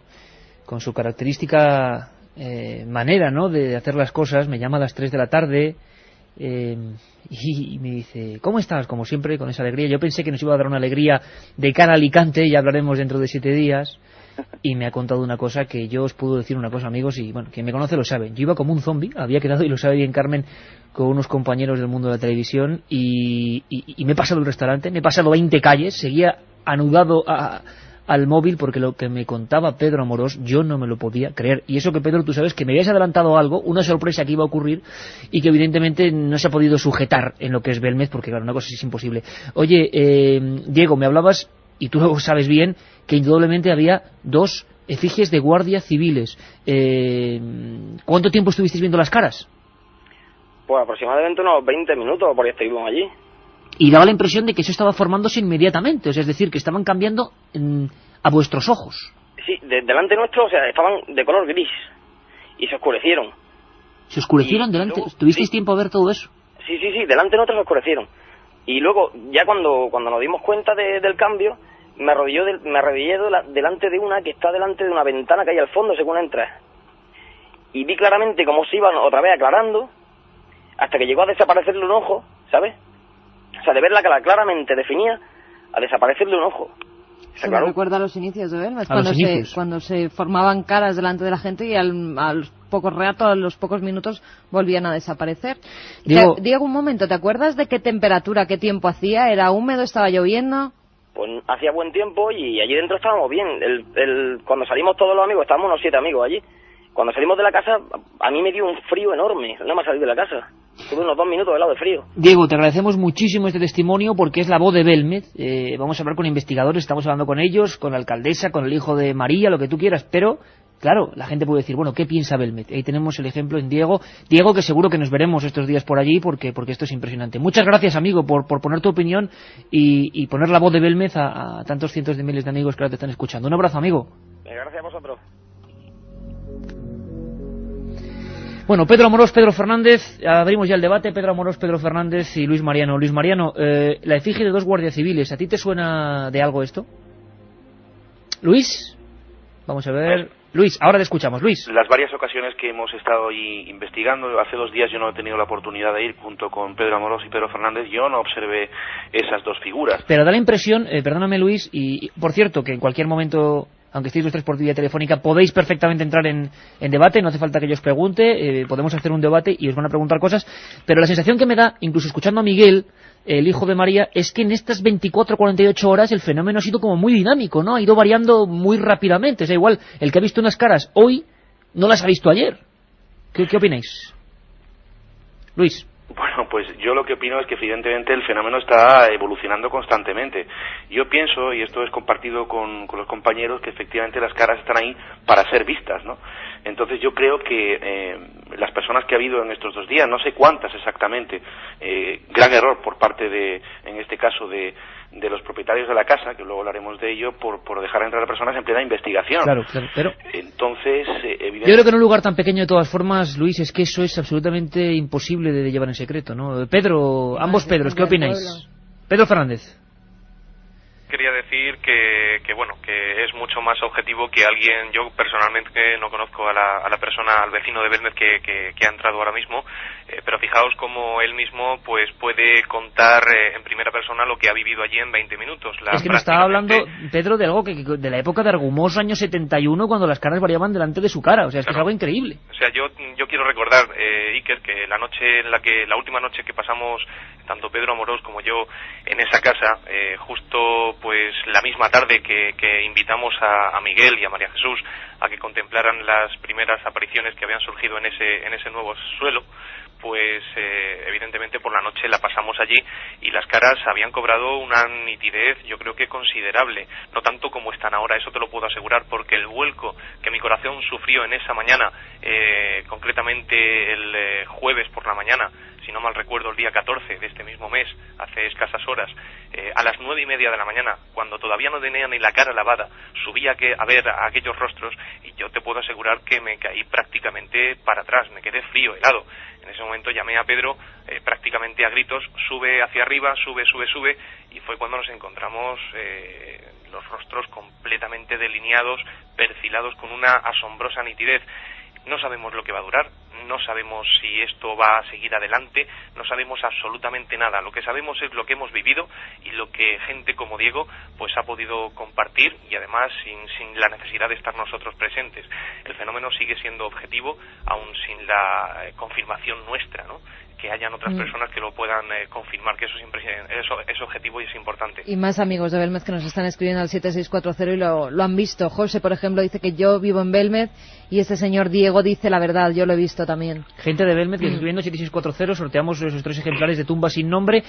con su característica manera, ¿no?, de hacer las cosas, me llama a las 3 de la tarde y me dice, ¿cómo estás? Como siempre, con esa alegría. Yo pensé que nos iba a dar una alegría de cara a Alicante, ya hablaremos dentro de 7 días, y me ha contado una cosa que yo os puedo decir una cosa, amigos, y bueno, quien me conoce lo sabe. Yo iba como un zombie, había quedado, y lo sabe bien Carmen, con unos compañeros del mundo de la televisión, y me he pasado el restaurante, me he pasado 20 calles, seguía anudado al móvil, porque lo que me contaba Pedro Amorós yo no me lo podía creer. Y eso que, Pedro, tú sabes que me habías adelantado algo, una sorpresa que iba a ocurrir y que evidentemente no se ha podido sujetar en lo que es Belmez, porque claro, una cosa es imposible. Oye, Diego, me hablabas, y tú lo sabes bien, que indudablemente había 2 efigies de guardias civiles. ¿Cuánto tiempo estuvisteis viendo las caras? Pues aproximadamente unos 20 minutos, porque estuvimos allí. Y daba la impresión de que eso estaba formándose inmediatamente, o sea, es decir, que estaban cambiando a vuestros ojos. Sí, delante nuestro, o sea, estaban de color gris y se oscurecieron. ¿Se oscurecieron delante? Luego, ¿Tuvisteis sí, tiempo a ver todo eso? Sí, delante nuestro se oscurecieron. Y luego, ya cuando nos dimos cuenta del cambio, me arrodillé delante de una que está delante de una ventana que hay al fondo según entras. Y vi claramente cómo se iban otra vez aclarando, hasta que llegó a desaparecerle un ojo, ¿sabes? O sea, de verla claramente definida, a desaparecerle un ojo. Se me recuerda a los inicios de Belmez, cuando se formaban caras delante de la gente y a los pocos ratos, a los pocos minutos, volvían a desaparecer. Diego, un momento, ¿te acuerdas de qué temperatura, qué tiempo hacía? ¿Era húmedo, estaba lloviendo? Pues hacía buen tiempo y allí dentro estábamos bien. Cuando salimos todos los amigos, estábamos unos 7 amigos allí. Cuando salimos de la casa, a mí me dio un frío enorme, nada más salir de la casa. Tuve unos 2 minutos de helado de frío. Diego, te agradecemos muchísimo este testimonio porque es la voz de Belmez. Vamos a hablar con investigadores, estamos hablando con ellos, con la alcaldesa, con el hijo de María, lo que tú quieras, pero claro, la gente puede decir, bueno, ¿qué piensa Belmez? Ahí tenemos el ejemplo en Diego, que seguro que nos veremos estos días por allí porque esto es impresionante. Muchas gracias, amigo, por poner tu opinión y poner la voz de Belmez a tantos cientos de miles de amigos que ahora te están escuchando. Un abrazo, amigo. Gracias a vosotros. Bueno, Pedro Amorós, Pedro Fernández, abrimos ya el debate. Pedro Amorós, Pedro Fernández y Luis Mariano. Luis Mariano, la efigie de 2 guardias civiles, ¿a ti te suena de algo esto? ¿Luis? Vamos a ver. Luis, ahora te escuchamos. Luis. Las varias ocasiones que hemos estado allí investigando, hace 2 días yo no he tenido la oportunidad de ir junto con Pedro Amorós y Pedro Fernández, yo no observé esas 2 figuras. Pero da la impresión, perdóname Luis, y por cierto, que en cualquier momento, aunque estéis los tres por vía telefónica, podéis perfectamente entrar en debate, no hace falta que yo os pregunte, podemos hacer un debate y os van a preguntar cosas, pero la sensación que me da, incluso escuchando a Miguel, el hijo de María, es que en estas 24 o 48 horas el fenómeno ha sido como muy dinámico, ¿no? Ha ido variando muy rápidamente. O sea, igual, el que ha visto unas caras hoy no las ha visto ayer. ¿Qué opináis? Luis. Bueno, pues yo lo que opino es que evidentemente el fenómeno está evolucionando constantemente. Yo pienso, y esto es compartido con los compañeros, que efectivamente las caras están ahí para ser vistas, ¿no? Entonces yo creo que las personas que ha habido en estos 2 días, no sé cuántas exactamente, gran error por parte de, en este caso, de los propietarios de la casa, que luego hablaremos de ello, por dejar entrar a personas en plena investigación. Claro, pero entonces, evidentemente... Yo creo que en un lugar tan pequeño, de todas formas, Luis, es que eso es absolutamente imposible de llevar en secreto, ¿no? Pedro, ambos Pedros, ¿qué opináis? Pedro Fernández. Quería decir que bueno, que es mucho más objetivo que alguien. Yo personalmente no conozco a la persona, al vecino de Belmez que ha entrado ahora mismo, pero fijaos cómo él mismo pues puede contar en primera persona lo que ha vivido allí en 20 minutos. Es que me estaba hablando, Pedro, de algo de la época de Argumós, años 71, cuando las caras variaban delante de su cara. O sea, es que es algo increíble. O sea, yo quiero recordar, Iker, que la última noche que pasamos tanto Pedro Amorós como yo en esa casa, justo pues la misma tarde que invitamos a Miguel y a María Jesús a que contemplaran las primeras apariciones que habían surgido en ese nuevo suelo, pues evidentemente por la noche la pasamos allí y las caras habían cobrado una nitidez, yo creo que considerable, no tanto como están ahora, eso te lo puedo asegurar, porque el vuelco que mi corazón sufrió en esa mañana, concretamente el jueves por la mañana, si no mal recuerdo el día 14 de este mismo mes, hace escasas horas, a las 9:30 de la mañana, cuando todavía no tenía ni la cara lavada, subí a ver a aquellos rostros y yo te puedo asegurar que me caí prácticamente para atrás, me quedé frío, helado. En ese momento llamé a Pedro prácticamente a gritos, sube hacia arriba, sube, y fue cuando nos encontramos los rostros completamente delineados, perfilados con una asombrosa nitidez. No sabemos lo que va a durar, no sabemos si esto va a seguir adelante, no sabemos absolutamente nada. Lo que sabemos es lo que hemos vivido y lo que gente como Diego pues ha podido compartir, y además sin la necesidad de estar nosotros presentes. El fenómeno sigue siendo objetivo, aún sin la confirmación nuestra, ¿no? Que hayan otras personas que lo puedan confirmar, que eso siempre es objetivo y es importante. Y más amigos de Belmez que nos están escribiendo al 7640 y lo han visto. José, por ejemplo, dice que yo vivo en Belmez, y este señor Diego dice la verdad, yo lo he visto también. Gente de Belmez que está escribiendo 7640, sorteamos esos 3 ejemplares de Tumba sin nombre.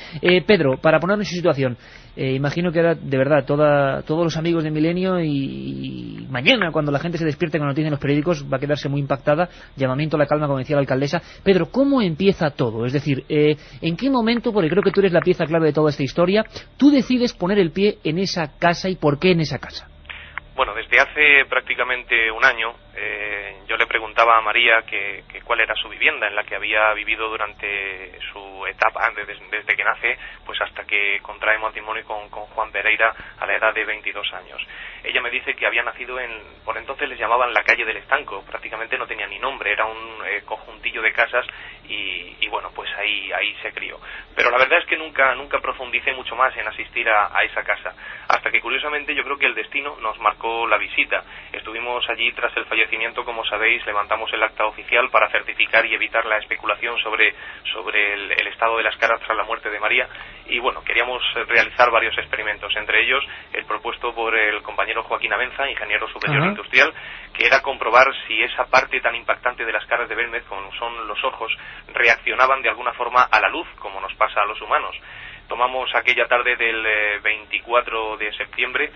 Pedro, para ponernos en situación, imagino que ahora, de verdad, todos los amigos de Milenio y mañana, cuando la gente se despierte con noticias en los periódicos, va a quedarse muy impactada. Llamamiento a la calma, como decía la alcaldesa. Pedro, ¿cómo empieza todo? Es decir, ¿en qué momento, porque creo que tú eres la pieza clave de toda esta historia, tú decides poner el pie en esa casa y por qué en esa casa? Bueno, desde hace prácticamente un año yo le preguntaba a María que cuál era su vivienda en la que había vivido durante su etapa, desde que nace, pues hasta que contrae matrimonio con Juan Pereira a la edad de 22 años. Ella me dice que había nacido por entonces les llamaban la calle del Estanco, prácticamente no tenía ni nombre, era un conjuntillo de casas y bueno, pues ahí se crió. Pero la verdad es que nunca profundicé mucho más en asistir a esa casa, hasta que curiosamente yo creo que el destino nos marcó la visita. Estuvimos allí tras el fallecimiento, como sabéis, levantamos el acta oficial para certificar y evitar la especulación sobre el estado de las caras tras la muerte de María, y bueno, queríamos realizar varios experimentos, entre ellos el propuesto por el compañero Joaquín Abenza, ingeniero superior industrial, que era comprobar si esa parte tan impactante de las caras de Belmez, como son los ojos, reaccionaban de alguna forma a la luz, como nos pasa a los humanos. Tomamos aquella tarde del 24 de septiembre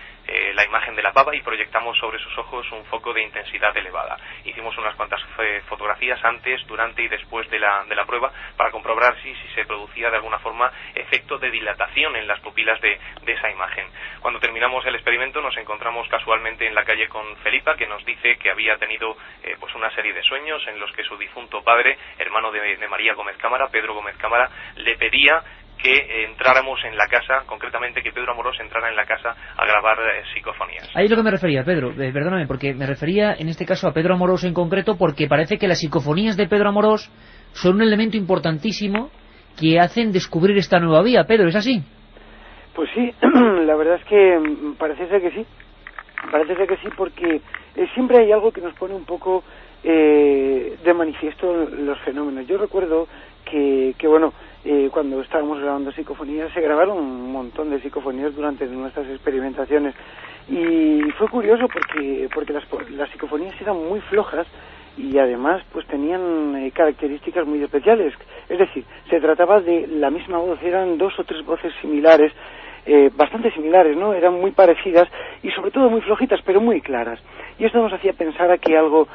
la imagen de la pava y proyectamos sobre sus ojos un foco de intensidad elevada. Hicimos unas cuantas fotografías antes, durante y después de la prueba para comprobar si se producía de alguna forma efecto de dilatación en las pupilas de esa imagen. Cuando terminamos el experimento nos encontramos casualmente en la calle con Felipa, que nos dice que había tenido pues una serie de sueños en los que su difunto padre, hermano de María Gómez Cámara, Pedro Gómez Cámara, le pedía que entráramos en la casa, concretamente que Pedro Amorós entrara en la casa a grabar psicofonías. Ahí es lo que me refería, Pedro, perdóname, porque me refería en este caso a Pedro Amorós en concreto, porque parece que las psicofonías de Pedro Amorós son un elemento importantísimo que hacen descubrir esta nueva vía. Pedro, ¿es así? Pues sí, la verdad es que parece ser que sí. Parece ser que sí, porque siempre hay algo que nos pone un poco de manifiesto los fenómenos. Yo recuerdo que bueno, cuando estábamos grabando psicofonías, se grabaron un montón de psicofonías durante nuestras experimentaciones. Y fue curioso porque las psicofonías eran muy flojas y además pues tenían características muy especiales. Es decir, se trataba de la misma voz, eran 2 o 3 voces similares, bastante similares, ¿no? Eran muy parecidas y sobre todo muy flojitas, pero muy claras. Y esto nos hacía pensar a que algo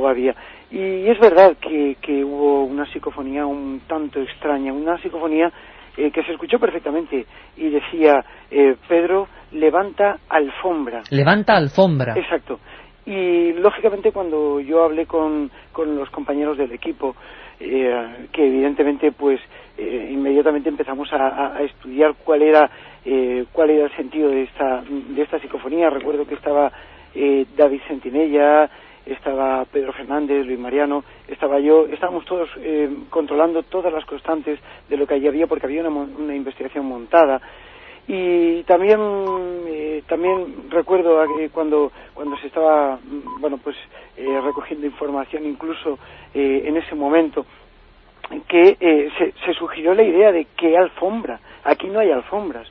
había. Y es verdad que hubo una psicofonía un tanto extraña, una psicofonía que se escuchó perfectamente y decía, Pedro, levanta alfombra. Levanta alfombra. Exacto. Y lógicamente cuando yo hablé con los compañeros del equipo, que evidentemente pues inmediatamente empezamos a estudiar cuál era el sentido de esta psicofonía. Recuerdo que estaba David Sentinella, estaba Pedro Fernández, Luis Mariano, estaba yo, estábamos todos controlando todas las constantes de lo que allí había, porque había una investigación montada. Y también recuerdo cuando se estaba recogiendo información, incluso en ese momento, que se sugirió la idea de que alfombra, aquí no hay alfombras,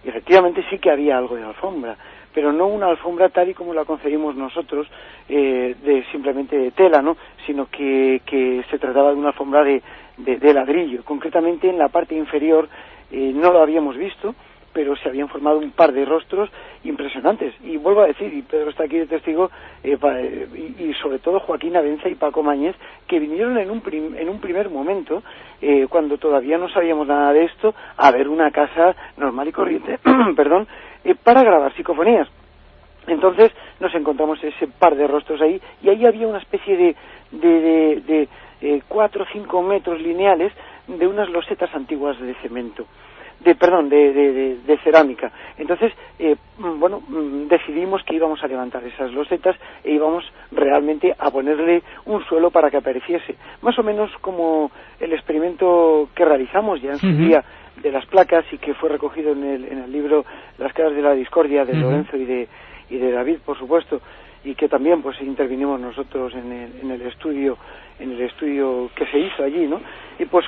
y efectivamente sí que había algo de alfombra, pero no una alfombra tal y como la concebimos nosotros, de simplemente de tela, ¿no? Sino que se trataba de una alfombra de ladrillo. Concretamente en la parte inferior no lo habíamos visto, pero se habían formado un par de rostros impresionantes. Y vuelvo a decir, y Pedro está aquí de testigo, y sobre todo Joaquín Abenza y Paco Mañez, que vinieron en un primer momento, cuando todavía no sabíamos nada de esto, a ver una casa normal y corriente, perdón, para grabar psicofonías. Entonces nos encontramos ese par de rostros ahí, y ahí había una especie de 4 o 5 metros lineales de unas losetas antiguas de cemento. De cerámica. Entonces, decidimos que íbamos a levantar esas losetas e íbamos realmente a ponerle un suelo para que apareciese. Más o menos como el experimento que realizamos ya en su día de las placas y que fue recogido en el libro Las caras de la discordia de Lorenzo y de David, por supuesto, y que también pues intervinimos nosotros en el estudio que se hizo allí, ¿no? Y pues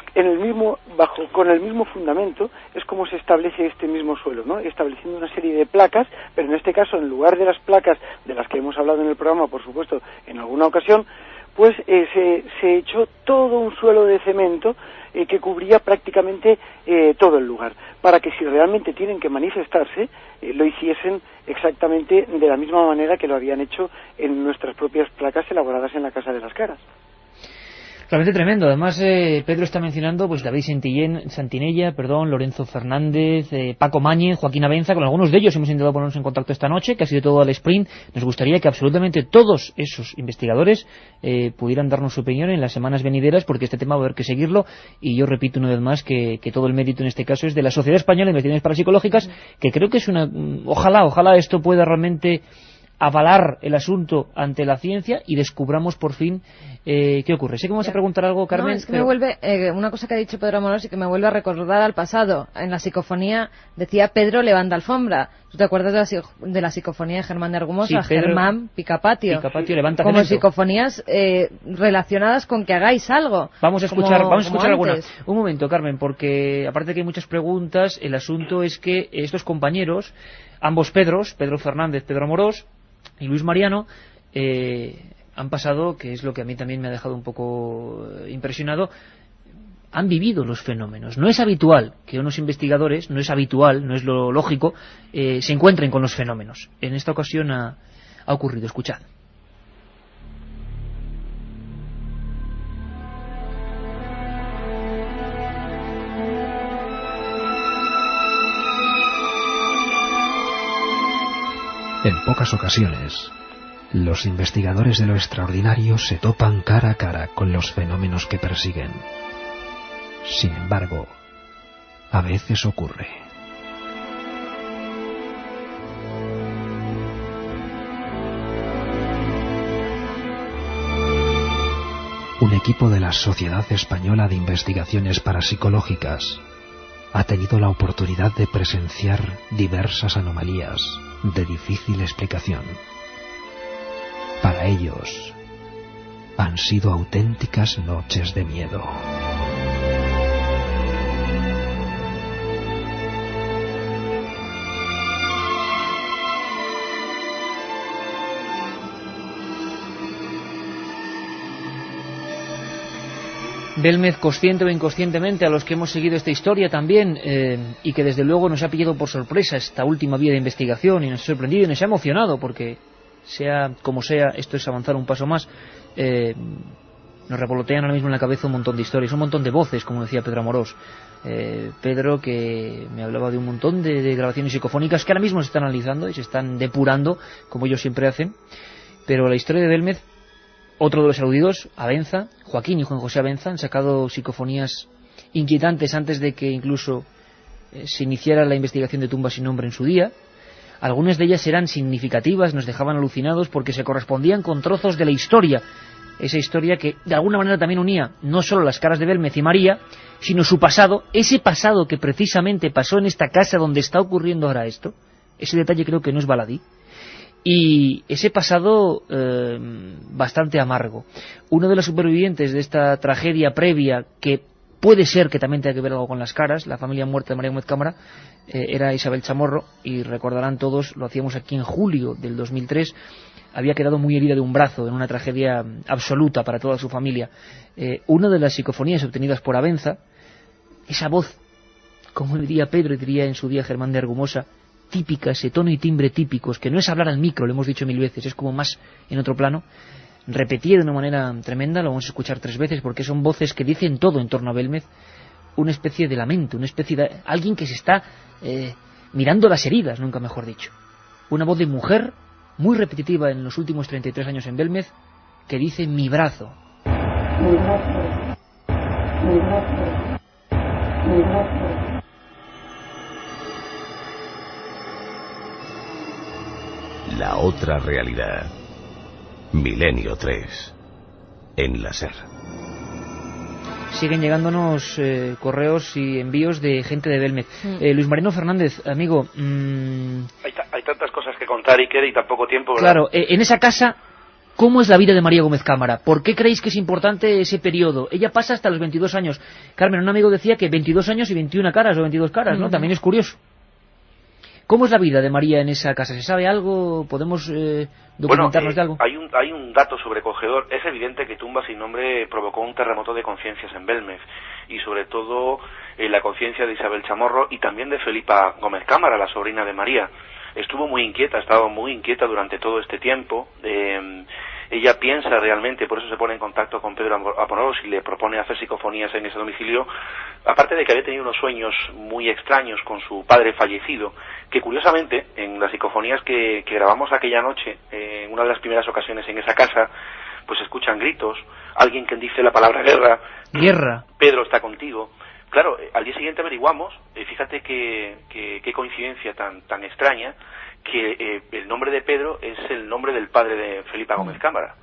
con el mismo fundamento es como se establece este mismo suelo, ¿no? Estableciendo una serie de placas, pero en este caso en lugar de las placas de las que hemos hablado en el programa, por supuesto, en alguna ocasión, pues se echó todo un suelo de cemento que cubría prácticamente todo el lugar, para que si realmente tienen que manifestarse, lo hiciesen exactamente de la misma manera que lo habían hecho en nuestras propias placas elaboradas en la Casa de las Caras. Realmente tremendo. Además, Pedro está mencionando pues David Santinella, Lorenzo Fernández, Paco Mañez, Joaquín Abenza. Con algunos de ellos hemos intentado ponernos en contacto esta noche, que ha sido todo al sprint. Nos gustaría que absolutamente todos esos investigadores pudieran darnos su opinión en las semanas venideras, porque este tema va a haber que seguirlo. Y yo repito una vez más que todo el mérito en este caso es de la Sociedad Española de Investigaciones Parapsicológicas, que creo que es ojalá esto pueda realmente avalar el asunto ante la ciencia y descubramos por fin qué ocurre. Sé que vamos a preguntar algo, Carmen. No, es que me vuelve, una cosa que ha dicho Pedro Amorós y que me vuelve a recordar al pasado. En la psicofonía decía Pedro levanta alfombra. ¿Tú te acuerdas de la psicofonía de Germán de Argumosa? Sí, Germán Picapatio. Picapatio levanta como cemento. Psicofonías relacionadas con que hagáis algo. Vamos a escuchar alguna. Antes. Un momento, Carmen, porque aparte de que hay muchas preguntas, el asunto es que estos compañeros, ambos Pedros, Pedro Fernández, Pedro Amorós y Luis Mariano, han pasado, que es lo que a mí también me ha dejado un poco impresionado, han vivido los fenómenos. No es habitual que unos investigadores, no es lo lógico, se encuentren con los fenómenos. En esta ocasión ha ocurrido. Escuchad. En pocas ocasiones, los investigadores de lo extraordinario se topan cara a cara con los fenómenos que persiguen. Sin embargo, a veces ocurre. Un equipo de la Sociedad Española de Investigaciones Parapsicológicas ha tenido la oportunidad de presenciar diversas anomalías de difícil explicación. Para ellos, han sido auténticas noches de miedo. Belmez, consciente o inconscientemente, a los que hemos seguido esta historia también, y que desde luego nos ha pillado por sorpresa esta última vía de investigación, y nos ha sorprendido y nos ha emocionado, porque sea como sea, esto es avanzar un paso más. Nos revolotean ahora mismo en la cabeza un montón de historias, un montón de voces, como decía Pedro Amorós. Pedro, que me hablaba de un montón de grabaciones psicofónicas que ahora mismo se están analizando y se están depurando, como ellos siempre hacen. Pero la historia de Belmez, otro de los aludidos, Abenza, Joaquín y Juan José Abenza, han sacado psicofonías inquietantes antes de que incluso se iniciara la investigación de tumbas sin nombre en su día. Algunas de ellas eran significativas, nos dejaban alucinados porque se correspondían con trozos de la historia. Esa historia que de alguna manera también unía no solo las caras de Belmez y María, sino su pasado, ese pasado que precisamente pasó en esta casa donde está ocurriendo ahora esto. Ese detalle creo que no es baladí. Y ese pasado bastante amargo. Uno de los supervivientes de esta tragedia previa, que puede ser que también tenga que ver algo con las caras, la familia muerta de María Gómez Cámara, era Isabel Chamorro, y recordarán todos, lo hacíamos aquí en julio del 2003, había quedado muy herida de un brazo en una tragedia absoluta para toda su familia. Una de las psicofonías obtenidas por Abenza, esa voz, como diría Pedro y diría en su día Germán de Argumosa, típica, ese tono y timbre típicos, que no es hablar al micro, lo hemos dicho 1000 veces, es como más en otro plano, repetida de una manera tremenda, lo vamos a escuchar 3 veces, porque son voces que dicen todo en torno a Belmez, una especie de lamento, una especie de alguien que se está mirando las heridas, nunca mejor dicho. Una voz de mujer, muy repetitiva en los últimos 33 años en Belmez, que dice mi brazo. Mi brazo. Mi brazo. Mi brazo. La otra realidad. Milenio 3. En la SER. Siguen llegándonos correos y envíos de gente de Belmez. Luis Mariano Fernández, amigo... Hay tantas cosas que contar, Iker, y tan poco tiempo, ¿verdad? Claro, en esa casa, ¿cómo es la vida de María Gómez Cámara? ¿Por qué creéis que es importante ese periodo? Ella pasa hasta los 22 años. Carmen, un amigo decía que 22 años y 21 caras o 22 caras, ¿no? También es curioso. ¿Cómo es la vida de María en esa casa? ¿Se sabe algo? ¿Podemos documentarnos de algo? Hay un dato sobrecogedor. Es evidente que Tumba sin nombre provocó un terremoto de conciencias en Belmez, y sobre todo la conciencia de Isabel Chamorro y también de Felipa Gómez Cámara, la sobrina de María. Estuvo muy inquieta, ha estado muy inquieta durante todo este tiempo. Ella piensa realmente, por eso se pone en contacto con Pedro Amorós y le propone hacer psicofonías en ese domicilio, aparte de que había tenido unos sueños muy extraños con su padre fallecido, que curiosamente en las psicofonías que grabamos aquella noche, en una de las primeras ocasiones en esa casa, pues se escuchan gritos, alguien que dice la palabra guerra, Pedro está contigo. Claro, al día siguiente averiguamos, fíjate qué coincidencia tan extraña, que el nombre de Pedro es el nombre del padre de Felipa Gómez Cámara.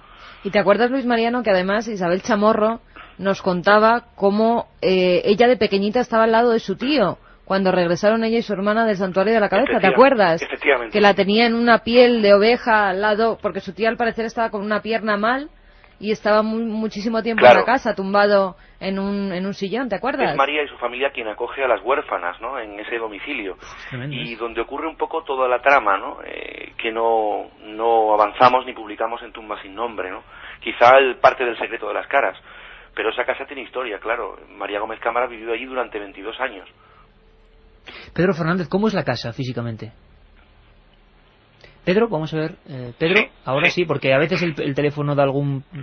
Y te acuerdas, Luis Mariano, que además Isabel Chamorro nos contaba cómo ella de pequeñita estaba al lado de su tío cuando regresaron ella y su hermana del Santuario de la Cabeza, ¿te acuerdas? Efectivamente. Que la tenía en una piel de oveja al lado, porque su tía al parecer estaba con una pierna mal y estaba muchísimo tiempo en la casa, tumbado en un sillón, ¿te acuerdas? Es María y su familia quien acoge a las huérfanas, ¿no?, en ese domicilio. Y donde ocurre un poco toda la trama, ¿no?, que no avanzamos ni publicamos en Tumba sin nombre, ¿no? Quizá parte del secreto de las caras, pero esa casa tiene historia, claro. María Gómez Cámara ha vivido allí durante 22 años. Pedro Fernández, ¿cómo es la casa físicamente? Pedro, vamos a ver. Pedro, sí, ahora sí, porque a veces el teléfono da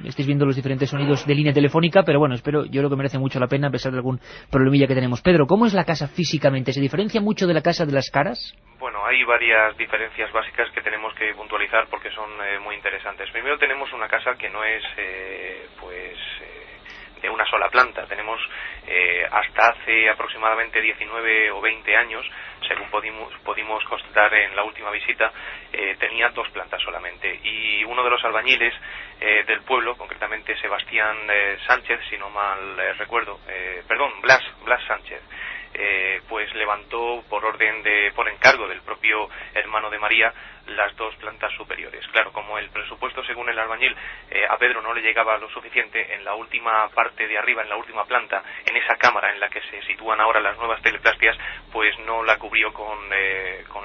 estáis viendo los diferentes sonidos de línea telefónica, pero bueno, yo creo que merece mucho la pena a pesar de algún problemilla que tenemos. Pedro, ¿cómo es la casa físicamente? ¿Se diferencia mucho de la casa de las caras? Bueno, hay varias diferencias básicas que tenemos que puntualizar porque son muy interesantes. Primero tenemos una casa que no es una sola planta. Tenemos hasta hace aproximadamente 19 o 20 años, según pudimos constatar en la última visita, tenía 2 plantas solamente. Y uno de los albañiles del pueblo, concretamente Sebastián Sánchez, si no mal recuerdo, Blas Sánchez, pues levantó por encargo del propio hermano de María las 2 plantas superiores. Claro, como el presupuesto según el albañil a Pedro no le llegaba lo suficiente, en la última parte de arriba, en la última planta, en esa cámara en la que se sitúan ahora las nuevas teleplastias, pues no la cubrió con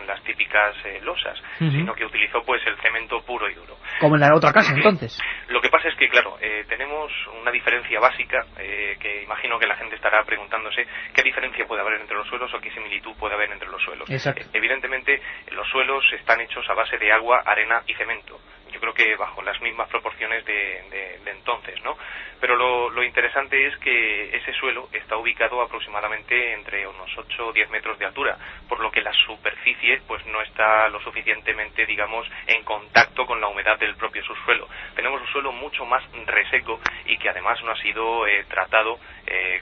las típicas losas, sino que utilizó pues el cemento puro y duro. Como en la otra casa, entonces. Lo que pasa es que, claro, tenemos una diferencia básica que imagino que la gente estará preguntándose qué diferencia puede haber entre los suelos o qué similitud puede haber entre los suelos. Evidentemente, los suelos están hechos a base de agua, arena y cemento. Yo creo que bajo las mismas proporciones de entonces, ¿no? Pero lo interesante es que ese suelo está ubicado aproximadamente entre unos 8 o 10 metros de altura, por lo que la superficie pues no está lo suficientemente, digamos, en contacto con la humedad del propio subsuelo. Tenemos un suelo mucho más reseco y que además no ha sido tratado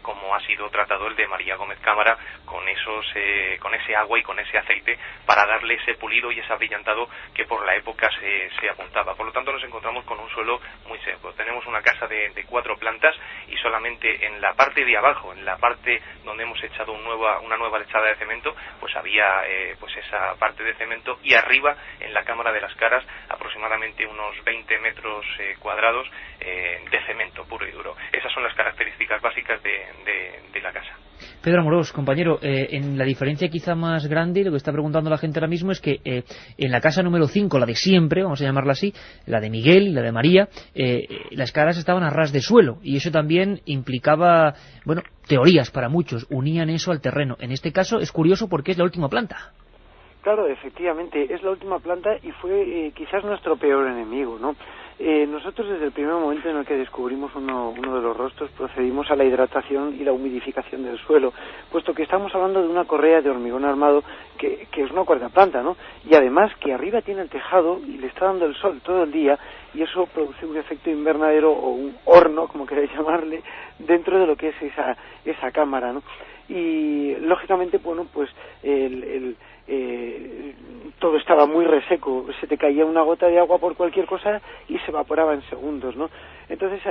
como ha sido tratado el de María Gómez Cámara, con ese agua y con ese aceite, para darle ese pulido y ese abrillantado que por la época se apuntaba. Por lo tanto, nos encontramos con un suelo muy seco. Tenemos una casa de 4 plantas y solamente en la parte de abajo, en la parte donde hemos echado una nueva lechada de cemento, pues había pues esa parte de cemento, y arriba, en la cámara de las caras, aproximadamente unos 20 metros cuadrados de cemento puro y duro. Esas son las características básicas de la casa. Pedro Amorós, compañero, en la diferencia quizá más grande, lo que está preguntando la gente ahora mismo es que en la casa número 5, la de siempre, vamos a llamarla así, la de Miguel y la de María, las caras estaban a ras de suelo, y eso también implicaba, bueno, teorías para muchos, unían eso al terreno. En este caso es curioso porque es la última planta. Claro, efectivamente, es la última planta y fue quizás nuestro peor enemigo, ¿no? Nosotros desde el primer momento en el que descubrimos uno de los rostros procedimos a la hidratación y la humidificación del suelo, puesto que estamos hablando de una correa de hormigón armado que es una cuarta planta, ¿no? Y además que arriba tiene el tejado y le está dando el sol todo el día, y eso produce un efecto invernadero o un horno, como queráis llamarle, dentro de lo que es esa cámara, ¿no? Y lógicamente, bueno, pues todo estaba muy reseco, se te caía una gota de agua por cualquier cosa y se evaporaba en segundos, ¿no? Entonces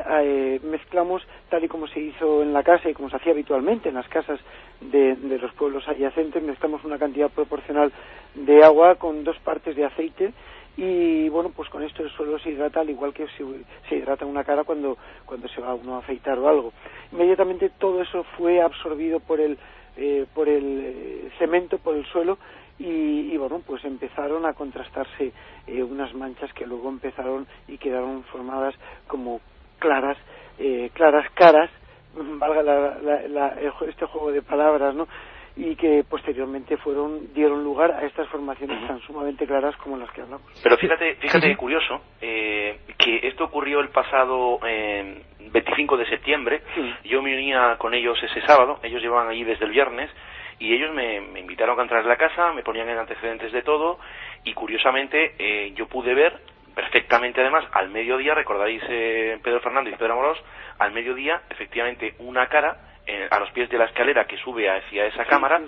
mezclamos, tal y como se hizo en la casa y como se hacía habitualmente en las casas de los pueblos adyacentes, mezclamos una cantidad proporcional de agua con 2 partes de aceite, y bueno, pues con esto el suelo se hidrata al igual que se hidrata una cara cuando se va uno a afeitar o algo. Inmediatamente todo eso fue absorbido por el cemento, por el suelo, y bueno, pues empezaron a contrastarse unas manchas que luego empezaron y quedaron formadas como claras caras, valga este juego de palabras, ¿no? Y que posteriormente dieron lugar a estas formaciones tan sumamente claras como las que hablamos. Pero fíjate curioso, que esto ocurrió el pasado 25 de septiembre. Yo me unía con ellos ese sábado, ellos llevaban allí desde el viernes, y ellos me invitaron a entrar en la casa, me ponían en antecedentes de todo, y curiosamente yo pude ver perfectamente, además, al mediodía, recordáis Pedro Fernández y Pedro Amorós, al mediodía, efectivamente, una cara a los pies de la escalera que sube hacia esa cámara,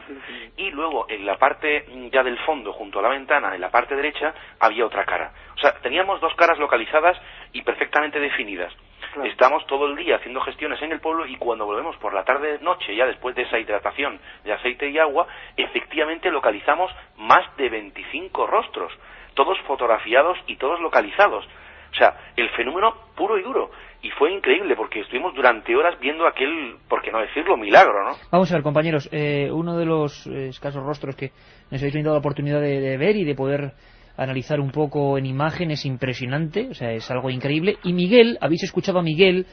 y luego en la parte ya del fondo, junto a la ventana, en la parte derecha, había otra cara. O sea, teníamos 2 caras localizadas y perfectamente definidas. Claro. Estamos todo el día haciendo gestiones en el pueblo, y cuando volvemos por la tarde-noche, ya después de esa hidratación de aceite y agua, efectivamente localizamos más de 25 rostros, todos fotografiados y todos localizados. O sea, el fenómeno puro y duro. Y fue increíble porque estuvimos durante horas viendo aquel, por qué no decirlo, milagro, ¿no? Vamos a ver, compañeros, uno de los escasos rostros que nos habéis tenido la oportunidad de ver y de poder analizar un poco en imagen es impresionante, o sea, es algo increíble. Y Miguel, habéis escuchado a Miguel,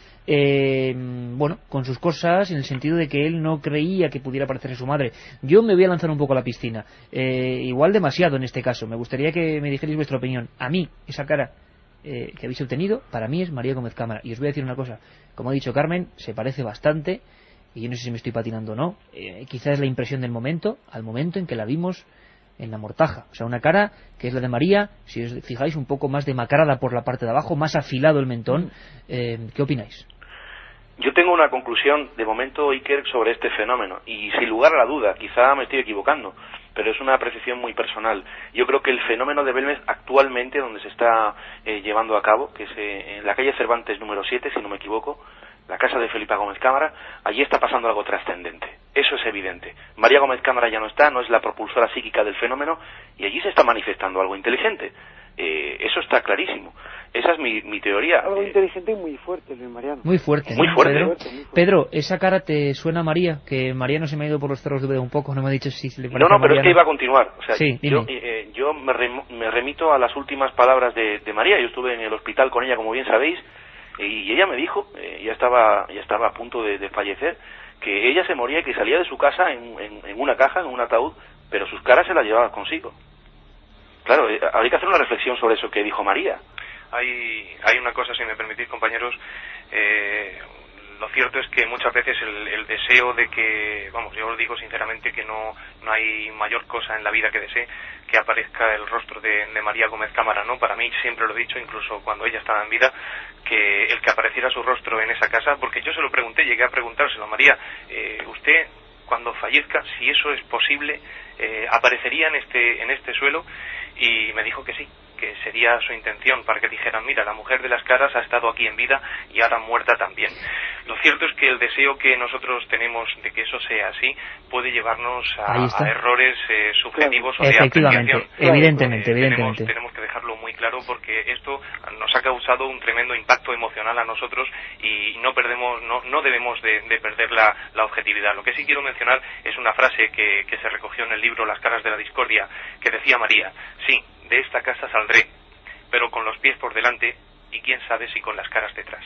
bueno, con sus cosas, en el sentido de que él no creía que pudiera parecerse su madre. Yo me voy a lanzar un poco a la piscina, igual demasiado en este caso. Me gustaría que me dijerais vuestra opinión. A mí, esa cara que habéis obtenido, para mí es María Gómez Cámara. Y os voy a decir una cosa, como ha dicho Carmen, se parece bastante, y yo no sé si me estoy patinando o no, quizás es la impresión del momento, al momento en que la vimos en la Mortaja. O sea, una cara que es la de María, si os fijáis, un poco más demacrada por la parte de abajo, más afilado el mentón. ¿Qué opináis? Yo tengo una conclusión de momento, Iker, sobre este fenómeno, y sin lugar a la duda, quizá me estoy equivocando, pero es una apreciación muy personal. Yo creo que el fenómeno de Belmez actualmente, donde se está llevando a cabo, que es en la calle Cervantes número 7, si no me equivoco, la casa de Felipa Gómez Cámara, allí está pasando algo trascendente. Eso es evidente. María Gómez Cámara ya no está, no es la propulsora psíquica del fenómeno, y allí se está manifestando algo inteligente. Eso está clarísimo. Esa es mi teoría. Algo inteligente y muy fuerte, Luis Mariano. Muy fuerte. Muy fuerte. Pedro, ¿esa cara te suena a María? Que María no se me ha ido por los cerros de Úbeda un poco, no me ha dicho si le parece. No, pero es que iba a continuar. O sea, sí, yo me remito a las últimas palabras de María. Yo estuve en el hospital con ella, como bien sabéis, y ella me dijo, ya estaba a punto de fallecer, que ella se moría y que salía de su casa en una caja, en un ataúd, pero sus caras se las llevaba consigo. Claro, habría que hacer una reflexión sobre eso que dijo María. Hay una cosa, si me permitís, compañeros, lo cierto es que muchas veces el deseo de que, vamos, yo os digo sinceramente que no hay mayor cosa en la vida que desee que aparezca el rostro de María Gómez Cámara, ¿no? Para mí, siempre lo he dicho, incluso cuando ella estaba en vida, que el que apareciera su rostro en esa casa, porque yo se lo pregunté, llegué a preguntárselo, María, usted, cuando fallezca, si eso es posible, aparecería en este suelo, y me dijo que sí, que sería su intención, para que dijeran, mira, la mujer de las caras ha estado aquí en vida y ahora muerta también. Lo cierto es que el deseo que nosotros tenemos de que eso sea así puede llevarnos a errores subjetivos, claro, o de apreciación. Evidentemente. Tenemos que dejarlo muy claro, porque esto nos ha causado un tremendo impacto emocional a nosotros y no debemos de perder la objetividad. Lo que sí quiero mencionar es una frase que se recogió en el libro Las caras de la discordia, que decía María: sí, de esta casa saldré, pero con los pies por delante y quién sabe si con las caras detrás.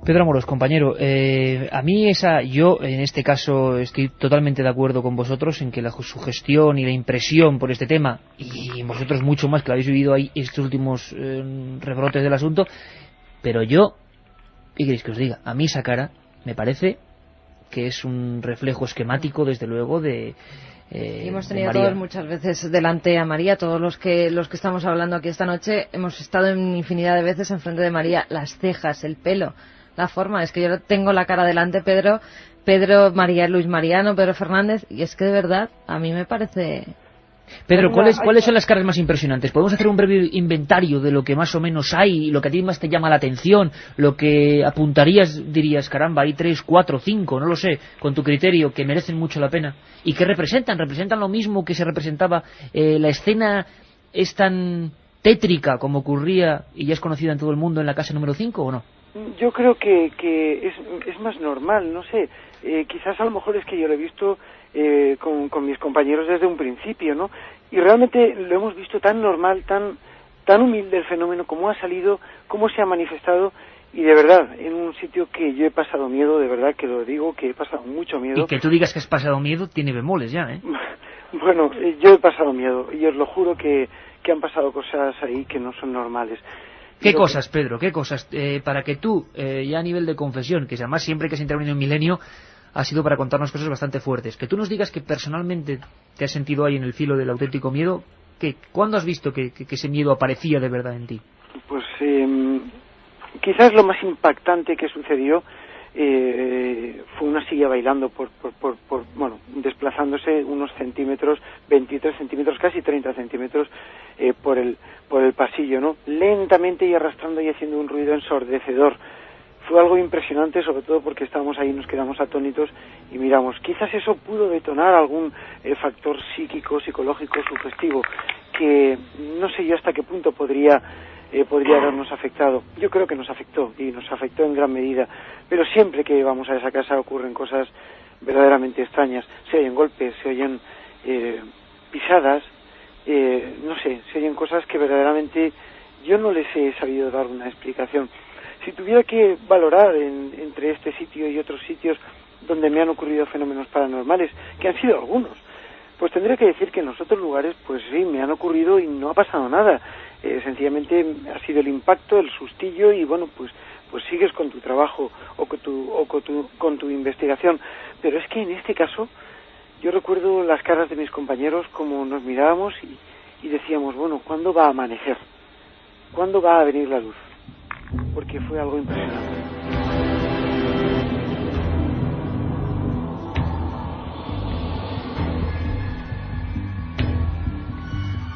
Pedro Amorós, compañero, a mí yo en este caso estoy totalmente de acuerdo con vosotros en que la sugestión y la impresión por este tema, y vosotros mucho más que lo habéis vivido ahí estos últimos rebrotes del asunto, pero yo, ¿qué queréis que os diga? A mí esa cara me parece que es un reflejo esquemático, desde luego, de hemos tenido todos muchas veces delante a María, todos los que estamos hablando aquí esta noche, hemos estado en infinidad de veces enfrente de María, las cejas, el pelo, la forma, es que yo tengo la cara delante, Pedro, María, Luis Mariano, Pedro Fernández, y es que de verdad, a mí me parece... Pedro, ¿cuáles son las caras más impresionantes? ¿Podemos hacer un breve inventario de lo que más o menos hay, lo que a ti más te llama la atención, lo que apuntarías, dirías, caramba, hay 3, 4, 5, no lo sé, con tu criterio, que merecen mucho la pena? ¿Y qué representan? ¿Representan lo mismo que se representaba? ¿La escena es tan tétrica como ocurría y ya es conocida en todo el mundo en la casa número 5 o no? Yo creo que es más normal, no sé, quizás a lo mejor es que yo lo he visto con mis compañeros desde un principio, ¿no? Y realmente lo hemos visto tan normal, tan humilde el fenómeno, cómo ha salido, cómo se ha manifestado, y de verdad, en un sitio que yo he pasado miedo, de verdad que lo digo, que he pasado mucho miedo. Y que tú digas que has pasado miedo tiene bemoles ya, ¿eh? Bueno, yo he pasado miedo, y os lo juro que han pasado cosas ahí que no son normales. ¿Qué cosas, Pedro? ¿Qué cosas? Para que tú, ya a nivel de confesión, que además siempre que has intervenido en Milenio, ha sido para contarnos cosas bastante fuertes. Que tú nos digas que personalmente te has sentido ahí en el filo del auténtico miedo. ¿Cuándo has visto que ese miedo aparecía de verdad en ti? Pues quizás lo más impactante que sucedió fue una silla bailando bueno, desplazándose unos centímetros, 23 centímetros, casi 30 centímetros por el pasillo, ¿no? Lentamente y arrastrando y haciendo un ruido ensordecedor. Fue algo impresionante, sobre todo porque estábamos ahí, nos quedamos atónitos y miramos. Quizás eso pudo detonar algún factor psíquico, psicológico, sugestivo, que no sé yo hasta qué punto podría habernos afectado. Yo creo que nos afectó, y nos afectó en gran medida. Pero siempre que vamos a esa casa ocurren cosas verdaderamente extrañas. Se oyen golpes, se oyen pisadas, no sé, se oyen cosas que verdaderamente yo no les he sabido dar una explicación. Si tuviera que valorar entre este sitio y otros sitios donde me han ocurrido fenómenos paranormales, que han sido algunos, pues tendría que decir que en los otros lugares, pues sí, me han ocurrido y no ha pasado nada. Sencillamente ha sido el impacto, el sustillo, y bueno, pues sigues con tu trabajo o con tu investigación. Pero es que en este caso yo recuerdo las caras de mis compañeros, como nos mirábamos y decíamos, bueno, ¿cuándo va a amanecer? ¿cuándo va a venir la luz? Porque fue algo impresionante.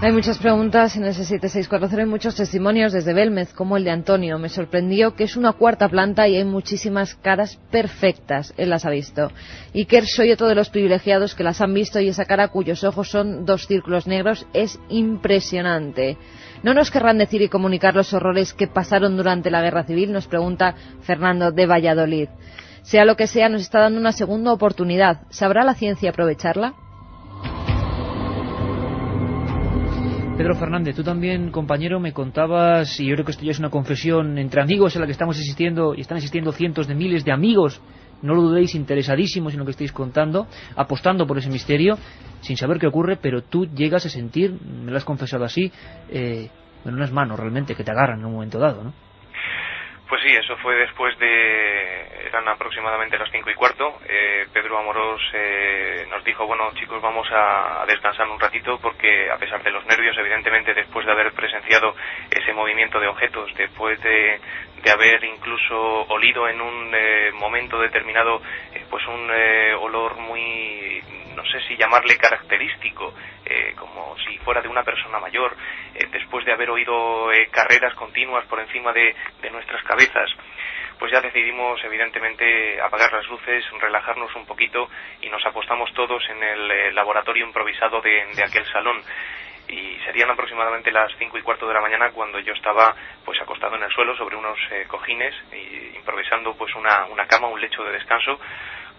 Hay muchas preguntas en ese 7640 y muchos testimonios desde Belmez, como el de Antonio. Me sorprendió que es una cuarta planta y hay muchísimas caras perfectas. Él las ha visto. Iker, soy otro de los privilegiados que las han visto y esa cara cuyos ojos son 2 círculos negros es impresionante. ¿No nos querrán decir y comunicar los horrores que pasaron durante la Guerra Civil? Nos pregunta Fernando de Valladolid. Sea lo que sea, nos está dando una segunda oportunidad. ¿Sabrá la ciencia aprovecharla? Pedro Fernández, tú también, compañero, me contabas, y yo creo que esto ya es una confesión entre amigos en la que estamos asistiendo, y están asistiendo cientos de miles de amigos, no lo dudéis, interesadísimos en lo que estáis contando, apostando por ese misterio, sin saber qué ocurre, pero tú llegas a sentir, me lo has confesado así, unas manos realmente que te agarran en un momento dado, ¿no? Pues sí, eso fue después de... eran aproximadamente las 5:15. Pedro Amorós nos dijo, bueno, chicos, vamos a descansar un ratito porque a pesar de los nervios, evidentemente, después de haber presenciado ese movimiento de objetos, después de haber incluso olido en un momento determinado pues un olor muy, no sé si llamarle característico, como si fuera de una persona mayor, después de haber oído carreras continuas por encima de nuestras cabezas, pues ya decidimos evidentemente apagar las luces, relajarnos un poquito y nos apostamos todos en el laboratorio improvisado de aquel salón. Y serían aproximadamente las 5:15 de la mañana cuando yo estaba pues acostado en el suelo sobre unos cojines y improvisando pues una cama, un lecho de descanso,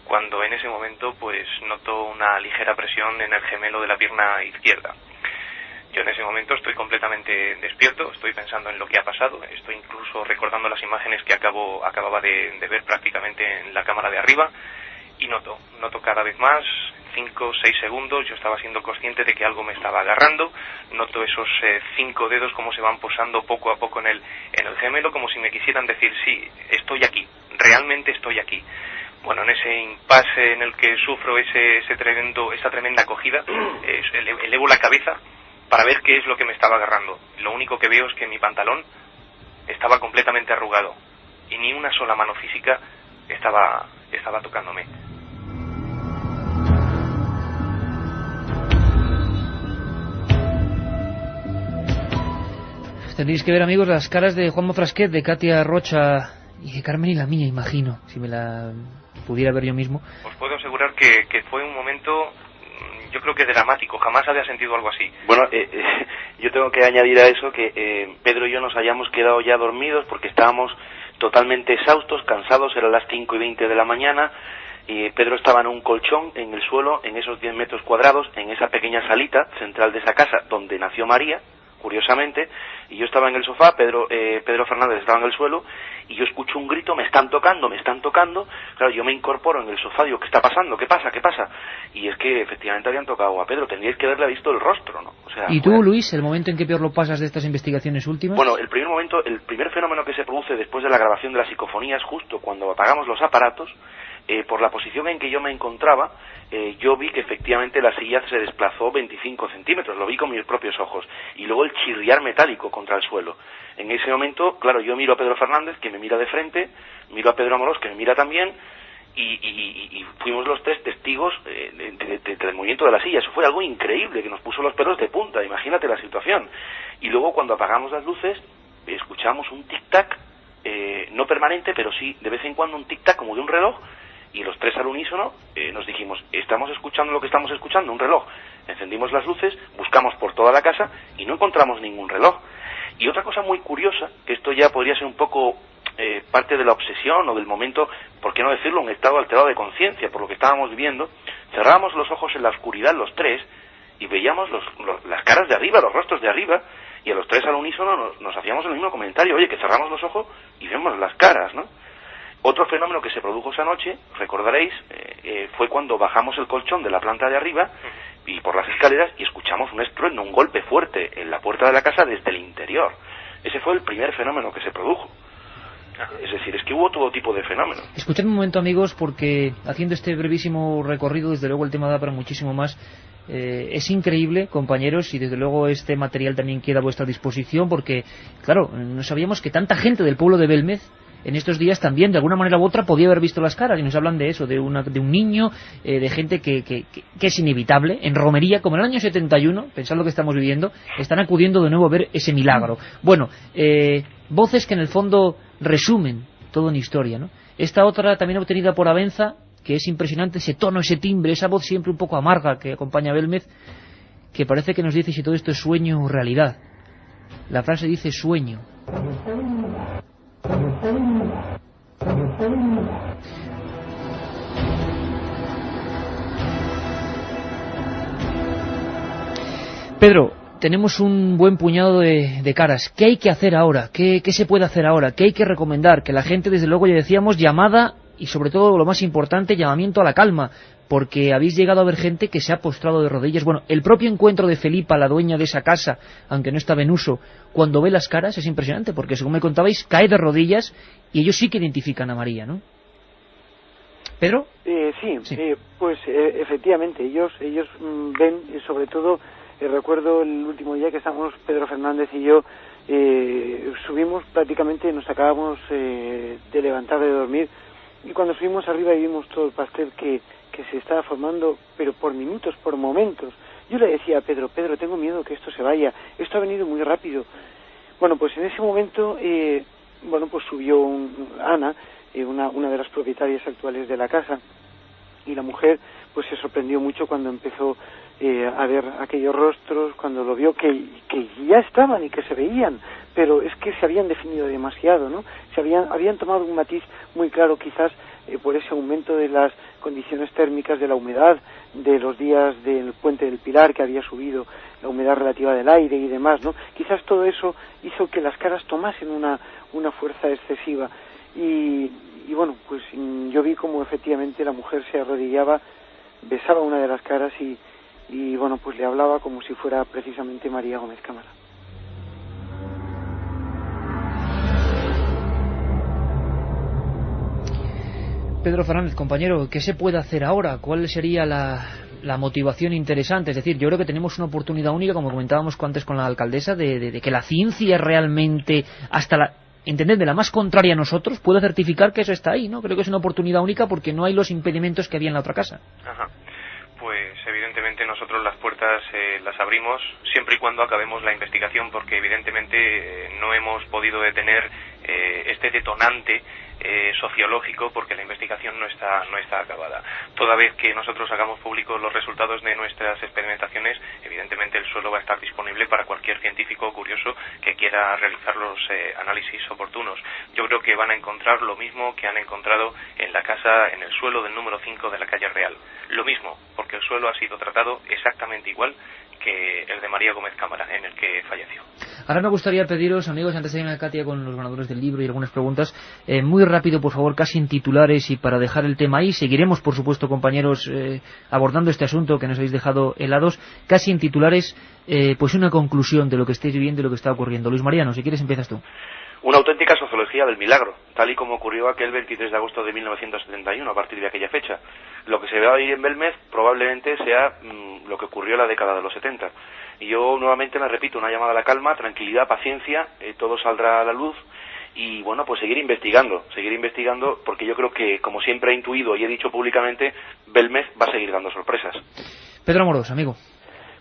cuando en ese momento pues noto una ligera presión en el gemelo de la pierna izquierda. Yo en ese momento estoy completamente despierto, estoy pensando en lo que ha pasado, estoy incluso recordando las imágenes que acababa de ver prácticamente en la cámara de arriba, y noto cada vez más, 5 o 6 segundos, yo estaba siendo consciente de que algo me estaba agarrando, noto esos 5 dedos como se van posando poco a poco en el gemelo, como si me quisieran decir, sí, estoy aquí, realmente estoy aquí. Bueno, en ese impasse en el que sufro esa tremenda acogida, elevo la cabeza para ver qué es lo que me estaba agarrando. Lo único que veo es que mi pantalón estaba completamente arrugado y ni una sola mano física estaba tocándome. Tendréis que ver, amigos, las caras de Juanma Frasquet, de Katia Rocha y de Carmen y la mía, imagino, si me la pudiera ver yo mismo. Os puedo asegurar que fue un momento, yo creo que dramático, jamás había sentido algo así. Bueno, yo tengo que añadir a eso que Pedro y yo nos hayamos quedado ya dormidos porque estábamos totalmente exhaustos, cansados, eran las 5:20 de la mañana, y Pedro estaba en un colchón en el suelo, en esos 10 metros cuadrados, en esa pequeña salita central de esa casa donde nació María, curiosamente, y yo estaba en el sofá, Pedro Fernández estaba en el suelo, y yo escucho un grito, me están tocando, claro, yo me incorporo en el sofá, digo, ¿qué está pasando? ¿Qué pasa? Y es que efectivamente habían tocado a Pedro, tendríais que haberle visto el rostro, ¿no? O sea, ¿y tú, Luis, el momento en que peor lo pasas de estas investigaciones últimas? Bueno, el primer fenómeno que se produce después de la grabación de las psicofonías, justo cuando apagamos los aparatos, por la posición en que yo me encontraba, yo vi que efectivamente la silla se desplazó 25 centímetros, lo vi con mis propios ojos, y luego el chirriar metálico contra el suelo. En ese momento, claro, yo miro a Pedro Fernández, que me mira de frente, miro a Pedro Amorós, que me mira también, y fuimos los 3 testigos del movimiento de la silla. Eso fue algo increíble, que nos puso los pelos de punta, imagínate la situación. Y luego cuando apagamos las luces, escuchamos un tic-tac, no permanente, pero sí de vez en cuando un tic-tac como de un reloj, y los 3 al unísono nos dijimos, estamos escuchando lo que estamos escuchando, un reloj. Encendimos las luces, buscamos por toda la casa y no encontramos ningún reloj. Y otra cosa muy curiosa, que esto ya podría ser un poco parte de la obsesión o del momento, por qué no decirlo, un estado alterado de conciencia por lo que estábamos viviendo, cerrábamos los ojos en la oscuridad los 3 y veíamos las caras de arriba, los rostros de arriba, y a los 3 al unísono nos hacíamos el mismo comentario, oye, que cerramos los ojos y vemos las caras, ¿no? Otro fenómeno que se produjo esa noche, recordaréis, fue cuando bajamos el colchón de la planta de arriba y por las escaleras y escuchamos un estruendo, un golpe fuerte en la puerta de la casa desde el interior. Ese fue el primer fenómeno que se produjo. Es decir, es que hubo todo tipo de fenómenos. Escuchadme un momento, amigos, porque haciendo este brevísimo recorrido, desde luego el tema da para muchísimo más. Es increíble, compañeros, y desde luego este material también queda a vuestra disposición, porque, claro, no sabíamos que tanta gente del pueblo de Belmez en estos días también, de alguna manera u otra, podía haber visto las caras, y nos hablan de eso, de un niño, de gente que es inevitable. En romería, como en el año 71, pensad lo que estamos viviendo, están acudiendo de nuevo a ver ese milagro. Bueno, voces que en el fondo resumen todo en historia, ¿no? Esta otra, también obtenida por Abenza, que es impresionante, ese tono, ese timbre, esa voz siempre un poco amarga que acompaña a Belmez, que parece que nos dice si todo esto es sueño o realidad. La frase dice sueño. Pedro, tenemos un buen puñado de caras. ¿Qué hay que hacer ahora? ¿Qué se puede hacer ahora? ¿Qué hay que recomendar? Que la gente, desde luego, ya decíamos, llamada y, sobre todo, lo más importante, llamamiento a la calma, porque habéis llegado a ver gente que se ha postrado de rodillas. Bueno, el propio encuentro de Felipa, la dueña de esa casa, aunque no estaba en uso, cuando ve las caras es impresionante, porque, según me contabais, cae de rodillas y ellos sí que identifican a María, ¿no? ¿Pedro? Sí. Pues efectivamente, ellos ven, sobre todo, recuerdo el último día que estábamos, Pedro Fernández y yo, subimos prácticamente, nos acabamos de levantar de dormir, y cuando subimos arriba y vimos todo el pastel que se estaba formando, pero por minutos, por momentos. Yo le decía a Pedro, tengo miedo que esto se vaya, esto ha venido muy rápido. Bueno, pues en ese momento, pues subió Ana, una de las propietarias actuales de la casa, y la mujer pues se sorprendió mucho cuando empezó a ver aquellos rostros, cuando lo vio que ya estaban y que se veían, pero es que se habían definido demasiado, ¿no? Habían tomado un matiz muy claro, quizás por ese aumento de las condiciones térmicas, de la humedad, de los días del Puente del Pilar, que había subido la humedad relativa del aire y demás, ¿no? Quizás todo eso hizo que las caras tomasen una fuerza excesiva. Y bueno, pues yo vi como efectivamente la mujer se arrodillaba, besaba una de las caras y bueno, pues le hablaba como si fuera precisamente María Gómez Cámara. Pedro Fernández, compañero, ¿qué se puede hacer ahora? ¿Cuál sería la motivación interesante? Es decir, yo creo que tenemos una oportunidad única, como comentábamos antes con la alcaldesa, de que la ciencia realmente, hasta entendedme, la más contraria a nosotros, pueda certificar que eso está ahí, ¿no? Creo que es una oportunidad única porque no hay los impedimentos que había en la otra casa. Ajá. Pues evidentemente nosotros las puertas las abrimos siempre y cuando acabemos la investigación, porque evidentemente no hemos podido detener este detonante sociológico, porque la investigación no está acabada. Toda vez que nosotros hagamos públicos los resultados de nuestras experimentaciones, evidentemente el suelo va a estar disponible para cualquier científico o curioso que quiera realizar los análisis oportunos. Yo creo que van a encontrar lo mismo que han encontrado en la casa, en el suelo del número 5 de la calle Real. Lo mismo, porque el suelo ha sido tratado exactamente igual que el de María Gómez Cámara, en el que falleció. Ahora me gustaría pediros, amigos, antes de ir a Katia con los ganadores del libro y algunas preguntas, muy rápido, por favor, casi en titulares, y para dejar el tema ahí, seguiremos, por supuesto, compañeros, abordando este asunto que nos habéis dejado helados, casi en titulares, pues una conclusión de lo que estáis viviendo y lo que está ocurriendo. Luis Mariano, si quieres empiezas tú. Una auténtica sociología del milagro, tal y como ocurrió aquel 23 de agosto de 1971, a partir de aquella fecha. Lo que se ve ahí en Belmez probablemente sea lo que ocurrió en la década de los 70. Y yo nuevamente me repito, una llamada a la calma, tranquilidad, paciencia, todo saldrá a la luz. Y bueno, pues seguir investigando, porque yo creo que, como siempre he intuido y he dicho públicamente, Belmez va a seguir dando sorpresas. Pedro Amorós, amigo.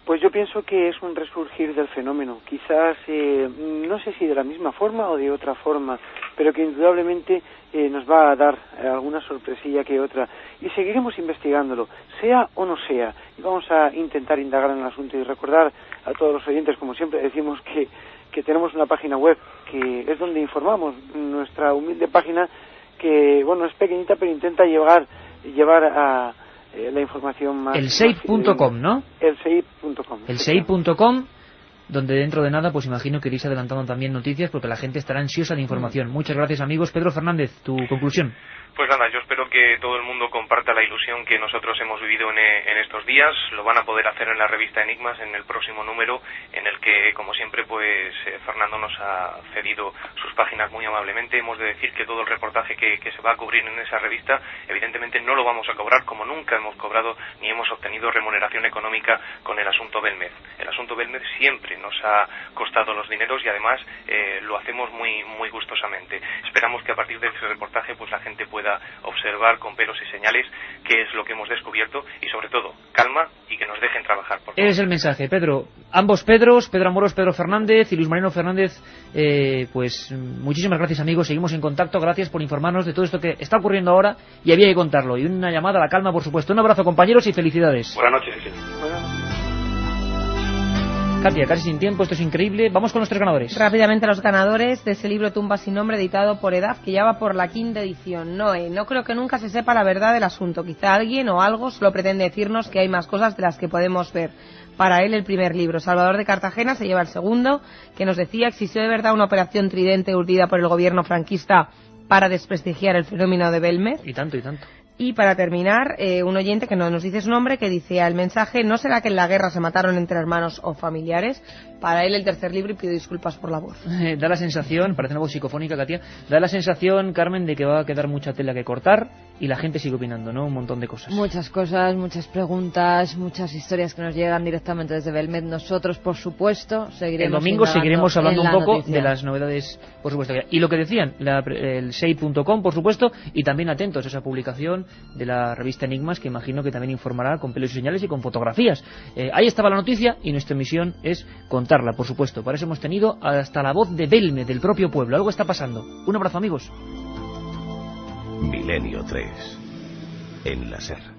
Pues yo pienso que es un resurgir del fenómeno, quizás, no sé si de la misma forma o de otra forma, pero que indudablemente nos va a dar alguna sorpresilla que otra, y seguiremos investigándolo, sea o no sea, y vamos a intentar indagar en el asunto y recordar a todos los oyentes, como siempre decimos, que tenemos una página web, que es donde informamos, nuestra humilde página, que bueno, es pequeñita, pero intenta llevar a la información más... elseip.com, ¿no? elseip.com. elseip.com, donde dentro de nada, pues imagino que iréis adelantando también noticias, porque la gente estará ansiosa de información. Muchas gracias, amigos. Pedro Fernández, tu conclusión. Pues nada, yo espero que todo el mundo comparta la ilusión que nosotros hemos vivido en estos días. Lo van a poder hacer en la revista Enigmas, en el próximo número, en el que, como siempre, pues Fernando nos ha cedido sus páginas muy amablemente. Hemos de decir que todo el reportaje que se va a cubrir en esa revista, evidentemente no lo vamos a cobrar, como nunca hemos cobrado ni hemos obtenido remuneración económica con el asunto Belmez. El asunto Belmez siempre nos ha costado los dineros y además lo hacemos muy gustosamente. Esperamos que a partir de ese reportaje pues la gente pueda observar con pelos y señales qué es lo que hemos descubierto y sobre todo calma y que nos dejen trabajar. Es el mensaje, Pedro. Ambos Pedros, Pedro Amorós, Pedro Fernández y Luis Mariano Fernández, pues muchísimas gracias, amigos. Seguimos en contacto. Gracias por informarnos de todo esto que está ocurriendo ahora y había que contarlo. Y una llamada a la calma, por supuesto. Un abrazo, compañeros, y felicidades. Buenas noches. Katia, casi sin tiempo, esto es increíble. Vamos con los 3 ganadores. Rápidamente los ganadores de ese libro Tumba sin nombre, editado por EDAF, que ya va por la 5ª edición. No creo que nunca se sepa la verdad del asunto. Quizá alguien o algo solo pretende decirnos que hay más cosas de las que podemos ver. Para él el primer libro. Salvador de Cartagena se lleva el segundo, que nos decía: ¿existió de verdad una operación Tridente urdida por el gobierno franquista para desprestigiar el fenómeno de Belmez? Y tanto, y tanto. Y para terminar, un oyente que no nos dice su nombre, que dice al mensaje: ¿no será que en la guerra se mataron entre hermanos o familiares? Para él el tercer libro, y pido disculpas por la voz. Da la sensación, parece una voz psicofónica, Katia, da la sensación, Carmen, de que va a quedar mucha tela que cortar y la gente sigue opinando, ¿no? Un montón de cosas. Muchas cosas, muchas preguntas, muchas historias que nos llegan directamente desde Belmez. Nosotros, por supuesto, seguiremos. El domingo seguiremos hablando un poco noticia de las novedades, por supuesto. Y lo que decían, el sei.com, por supuesto, y también atentos a esa publicación de la revista Enigmas, que imagino que también informará con pelos y señales y con fotografías. Ahí estaba la noticia y nuestra misión es contarla, por supuesto. Para eso hemos tenido hasta la voz de Belmez, del propio pueblo. Algo está pasando. Un abrazo, amigos. Milenio 3 en la SER.